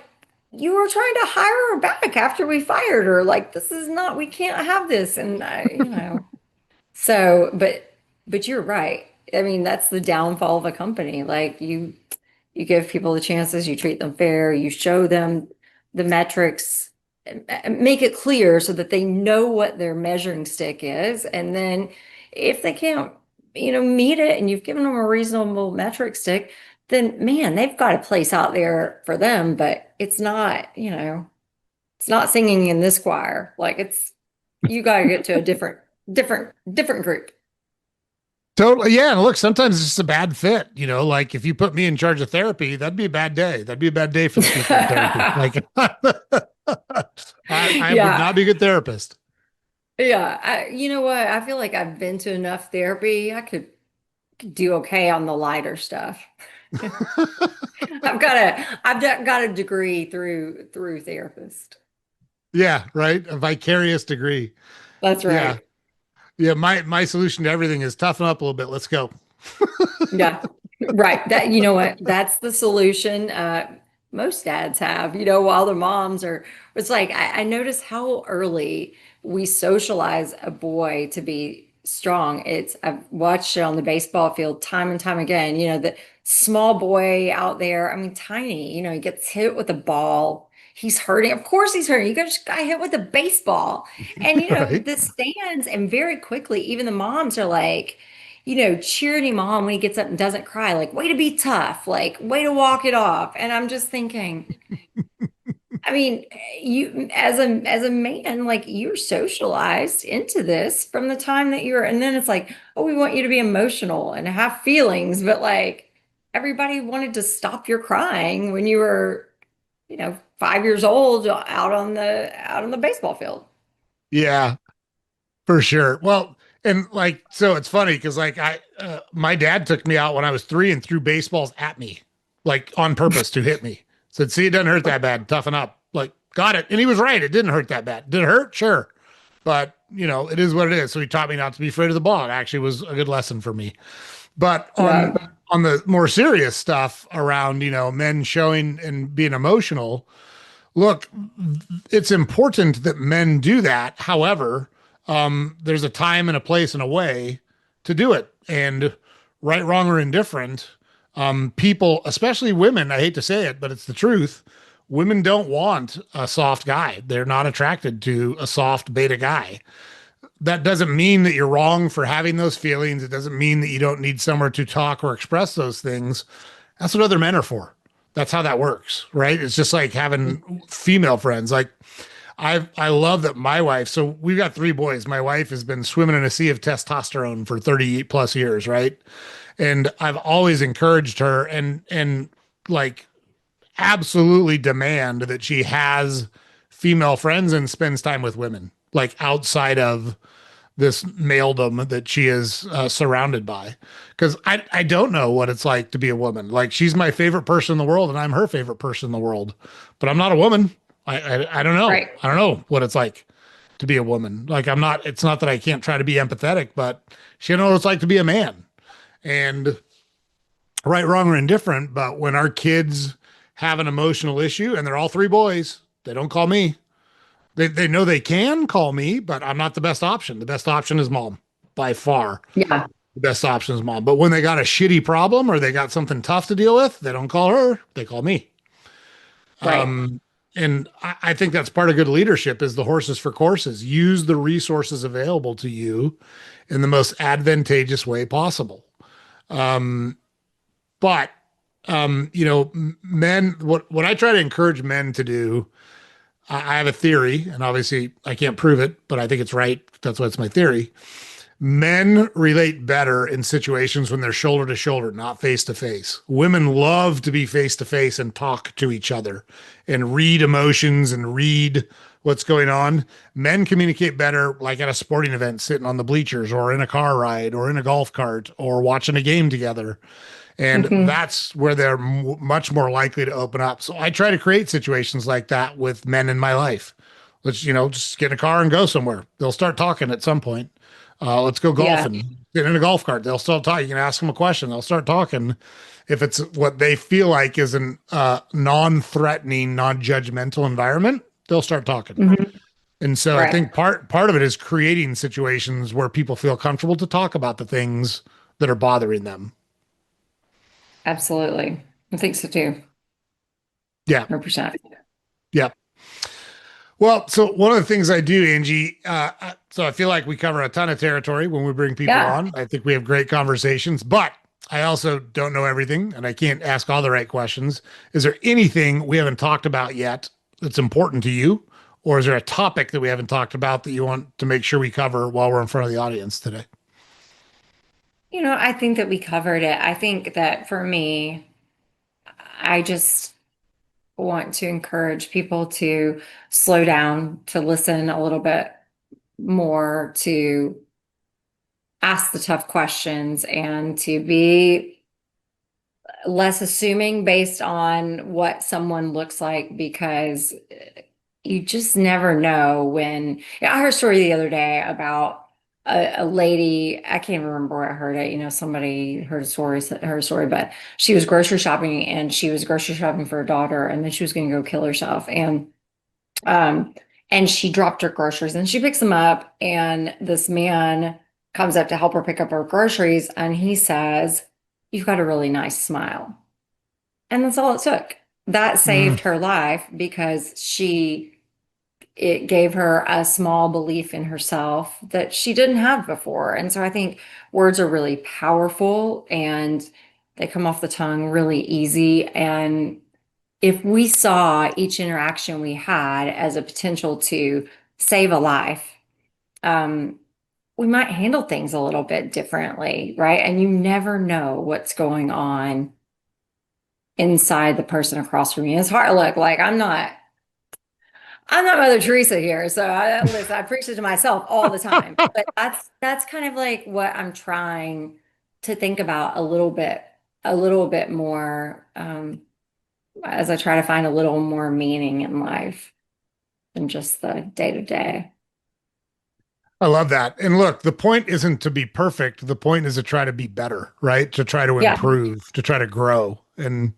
you were trying to hire her back after we fired her. Like, this is not, we can't have this. And so, but you're right. I mean, that's the downfall of a company. Like you give people the chances, you treat them fair, you show them the metrics, make it clear so that they know what their measuring stick is. And then if they can't, meet it and you've given them a reasonable metric stick, then man, they've got a place out there for them, but it's not singing in this choir. Like you got to get to a different group. Totally. Yeah. And look, sometimes it's just a bad fit. Like if you put me in charge of therapy, that'd be a bad day. That'd be a bad day for the people in therapy. Like I would Yeah. not be a good therapist. Yeah. You know what? I feel like I've been to enough therapy. I could do okay on the lighter stuff. I've got a degree through therapist. Yeah. Right. A vicarious degree. That's Yeah. right. Yeah. My solution to everything is toughen up a little bit. Let's go. Yeah. Right. You know what? That's the solution. Most dads have, while their moms are, it's like, I notice how early we socialize a boy to be strong. I've watched it on the baseball field time and time again, the small boy out there. I mean, tiny, he gets hit with a ball. He's hurting. Of course he's hurting. You just got hit with a baseball. And, Right. the stands and very quickly, even the moms are like, cheering him on when he gets up and doesn't cry, like, way to be tough, like, way to walk it off. And I'm just thinking, I mean, you as a man, like you're socialized into this from the time that you're, and then it's like, oh, we want you to be emotional and have feelings, but like everybody wanted to stop your crying when you were, 5 years old out on the baseball field. Yeah, for sure. Well, and like, so it's funny because like my dad took me out when I was 3 and threw baseballs at me, like on purpose to hit me. Said, see, it doesn't hurt that bad. Toughen up. Like, got it. And he was right. It didn't hurt that bad. Did it hurt? Sure. But, it is what it is. So he taught me not to be afraid of the ball. It actually was a good lesson for me. But Yeah. on the more serious stuff around, men showing and being emotional, look, it's important that men do that. However, there's a time and a place and a way to do it. And right, wrong, or indifferent, people, especially women, I hate to say it, but it's the truth. Women don't want a soft guy. They're not attracted to a soft beta guy. That doesn't mean that you're wrong for having those feelings. It doesn't mean that you don't need somewhere to talk or express those things. That's what other men are for. That's how that works, right? It's just like having female friends. Like I love that my wife, so we've got 3 boys. My wife has been swimming in a sea of testosterone for 30 plus years, right? And I've always encouraged her and like absolutely demand that she has female friends and spends time with women, like outside of this maledom that she is surrounded by. Because I don't know what it's like to be a woman. Like she's my favorite person in the world and I'm her favorite person in the world, but I'm not a woman. I don't know. Right. I don't know what it's like to be a woman. Like I'm not, it's not that I can't try to be empathetic, but she don't know what it's like to be a man. And right, wrong, or indifferent, but when our kids have an emotional issue and they're all 3 boys, they don't call me. They know they can call me, but I'm not the best option. The best option is mom by far. Yeah. The best option is mom. But when they got a shitty problem or they got something tough to deal with, they don't call her. They call me. Right. And I think that's part of good leadership is the horses for courses. Use the resources available to you in the most advantageous way possible. Um, but men, what I try to encourage men to do, I have a theory, and obviously I can't prove it, but I think it's right. That's why it's my theory. Men relate better in situations when they're shoulder to shoulder, not face to face. Women love to be face to face and talk to each other and read emotions and read what's going on. Men communicate better like at a sporting event, sitting on the bleachers or in a car ride or in a golf cart or watching a game together. And Hmm. that's where they're much more likely to open up. So I try to create situations like that with men in my life. Let's, just get in a car and go somewhere. They'll start talking at some point. Let's go Yeah. golfing. Get in a golf cart. They'll start talking. You can ask them a question. They'll start talking. If it's what they feel like is an non-threatening, non-judgmental environment, they'll start talking. Hmm. And so I Right. think part of it is creating situations where people feel comfortable to talk about the things that are bothering them. Absolutely. I think so too. Yeah. 100%. Yeah. Well, so one of the things I do, Angie, so I feel like we cover a ton of territory when we bring people Yeah. on. I think we have great conversations, but I also don't know everything and I can't ask all the right questions. Is there anything we haven't talked about yet that's important to you? Or is there a topic that we haven't talked about that you want to make sure we cover while we're in front of the audience today? I think that we covered it. I think that for me, I just want to encourage people to slow down, to listen a little bit more, to ask the tough questions, and to be less assuming based on what someone looks like because you just never know when. I heard a story the other day about a lady. I can't remember where I heard it. Somebody heard a story, but she was grocery shopping and she was grocery shopping for her daughter, and then she was going to go kill herself. Um, and she dropped her groceries and she picks them up, and this man comes up to help her pick up her groceries, and he says, "You've got a really nice smile." And that's all it took. That Mm, saved her life because it gave her a small belief in herself that she didn't have before. And so I think words are really powerful and they come off the tongue really easy. And if we saw each interaction we had as a potential to save a life, um, we might handle things a little bit differently, right? And you never know what's going on inside the person across from you. It's hard. Look, like I'm not Mother Teresa here, so listen, I preach it to myself all the time. But that's kind of like what I'm trying to think about a little bit more, as I try to find a little more meaning in life than just the day to day. I love that. And look, the point isn't to be perfect. The point is to try to be better, right? To try to Yeah. improve, to try to grow. And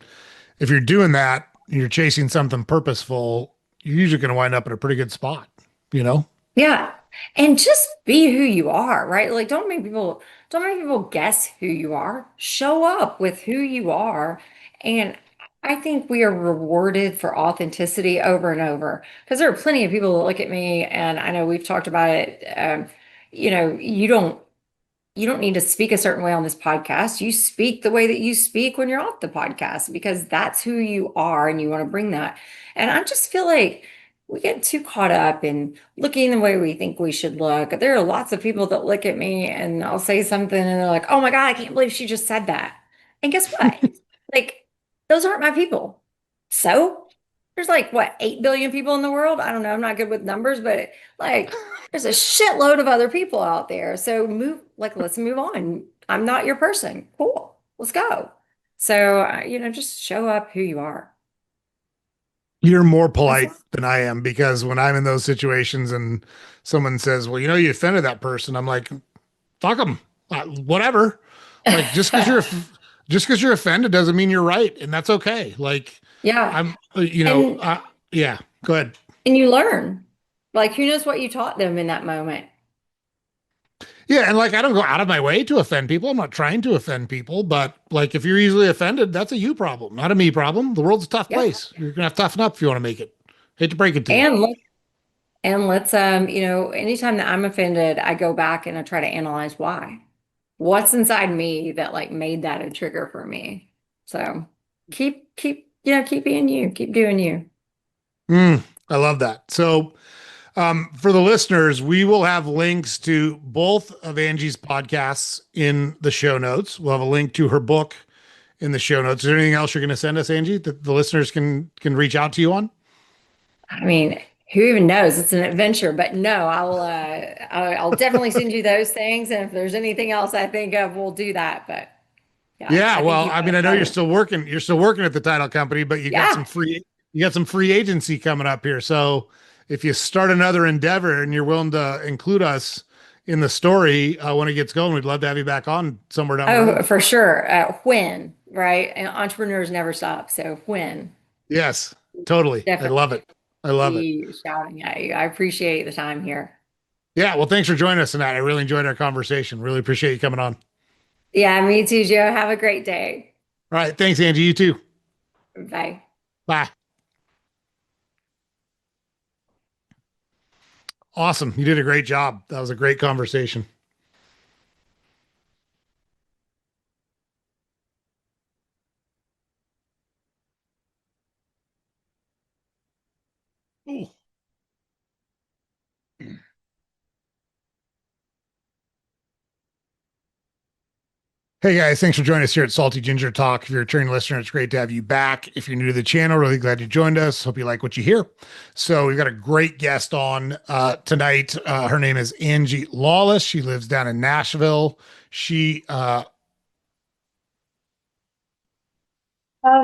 if you're doing that, you're chasing something purposeful, you're usually going to wind up in a pretty good spot, you know? Yeah. And just be who you are, right? Like don't make people guess who you are. Show up with who you are. And I think we are rewarded for authenticity over and over because there are plenty of people that look at me and I know we've talked about it. You know, you don't need to speak a certain way on this podcast. You speak the way that you speak when you're off the podcast because that's who you are and you want to bring that. And I just feel like we get too caught up in looking the way we think we should look. There are lots of people that look at me and I'll say something and they're like, oh my God, I can't believe she just said that. And guess what? Like, those aren't my people. So there's like, what, 8 billion people in the world? I don't know. I'm not good with numbers, but like, there's a shitload of other people out there. So let's move on. I'm not your person. Cool. Let's go. So, just show up who you are. You're more That's polite all. than I am because when I'm in those situations and someone says, well, you offended that person, I'm like, fuck them, whatever. Like just because you're offended doesn't mean you're right, and that's okay. Like Yeah. I'm, And yeah. Go ahead. and you learn. Like who knows what you taught them in that moment. Yeah, and like I don't go out of my way to offend people. I'm not trying to offend people, but like if you're easily offended, that's a you problem, not a me problem. The world's a tough Yeah. place. You're gonna have to toughen up if you want to make it. Hate to break it to you. And let's anytime that I'm offended, I go back and I try to analyze why. What's inside me that like made that a trigger for me. So keep being you, keep doing you. I love that. So for the listeners, we will have links to both of Angie's podcasts in the show notes. We'll have a link to her book in the show notes. Is there anything else you're going to send us, Angie, that the listeners can reach out to you on? I mean, who even knows? It's an adventure, but no, I'll definitely send you those things. And if there's anything else I think of, we'll do that. But yeah, Yeah, I think well, you've I got mean, it I know covered. you're still working at the title company, but Yeah. you got some free agency coming up here. So if you start another endeavor and you're willing to include us in the story when it gets going, we'd love to have you back on somewhere down the Oh, road. for sure. When, right? And entrepreneurs never stop. So when, Yes, totally. I definitely love it. I love it. be shouting at you. I appreciate the time here. Yeah, well, thanks for joining us tonight. I really enjoyed our conversation. Really appreciate you coming on. Yeah, me too, Joe. Have a great day. All right, thanks, Angie. You too. Bye. Bye. Awesome. You did a great job. That was a great conversation. Ooh. Hey guys, thanks for joining us here at Salty Ginger Talk. If you're a returning listener, it's great to have you back. If you're new to the channel, really glad you joined us. Hope you like what you hear. So we've got a great guest on tonight. Her name is Angie Lawless. She lives down in Nashville. She Oh,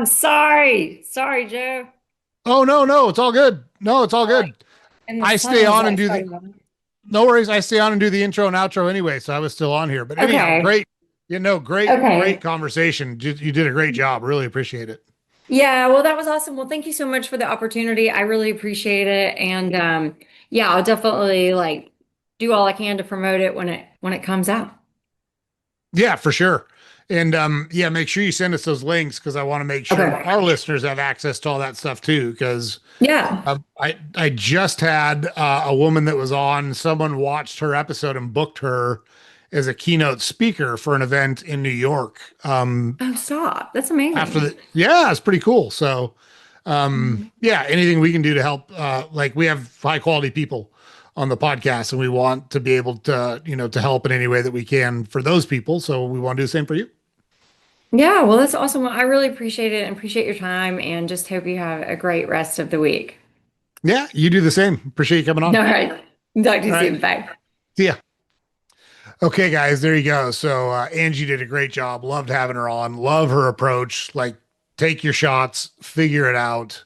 sorry. Sorry, Joe. oh no, it's all good. No, it's all good. And the I sun stay is on and like do the starting to. no worries. I stay on and do the intro and outro anyway, so I was still on here. But anyhow, Okay. great. Great Okay. conversation. You did a great job. Really appreciate it. Yeah, well, that was awesome. Well, thank you so much for the opportunity. I really appreciate it. And yeah, I'll definitely like do all I can to promote it when it comes out. Yeah, for sure. And yeah, make sure you send us those links because I want to make sure Okay. our listeners have access to all that stuff too. Because Yeah. I just had a woman that was on. Someone watched her episode and booked her as a keynote speaker for an event in New York. Oh, stop. That's After amazing. the yeah, it's pretty cool. So Mhm. Yeah, anything we can do to help. Like we have high quality people on the podcast, and we want to be able to, to help in any way that we can for those people. So we want to do the same for you. Yeah, well, that's awesome. Well, I really appreciate it and appreciate your time and just hope you have a great rest of the week. Yeah, you do the same. Appreciate you coming on. All right. Talk to you All right. soon. Bye. See ya. Okay, guys, there you go. So Angie did a great job. Loved having her on. Love her approach. Like, take your shots, figure it out.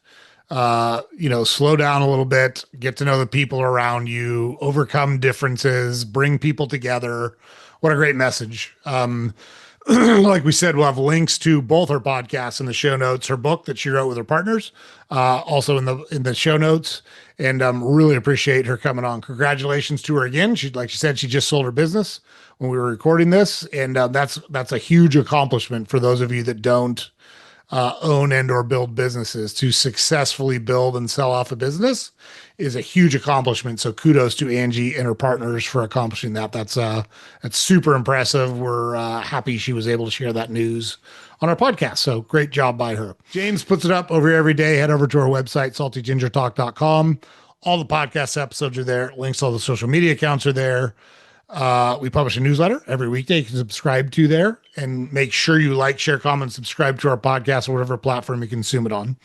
Slow down a little bit, get to know the people around you, overcome differences, bring people together. What a great message. Like we said, we'll have links to both her podcasts in the show notes, her book that she wrote with her partners, also in the show notes. And really appreciate her coming on. Congratulations to her again. She, like she said, she just sold her business when we were recording this, and that's a huge accomplishment for those of you that don't own and or build businesses. To successfully build and sell off a business is a huge accomplishment. So kudos to Angie and her partners for accomplishing that. That's super impressive. We're happy she was able to share that news on our podcast. So great job by her. James puts it up over here every day. Head over to our website, saltygingertalk.com. All the podcast episodes are there. Links to all the social media accounts are there. We publish a newsletter every weekday. You can subscribe to there, and make sure you like, share, comment, subscribe to our podcast or whatever platform you consume it on.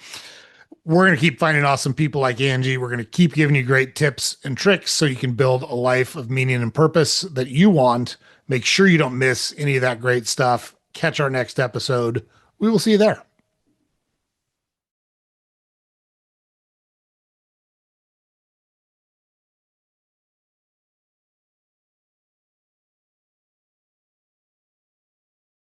We're going to keep finding awesome people like Angie. We're going to keep giving you great tips and tricks so you can build a life of meaning and purpose that you want. Make sure you don't miss any of that great stuff. Catch our next episode. We will see you there.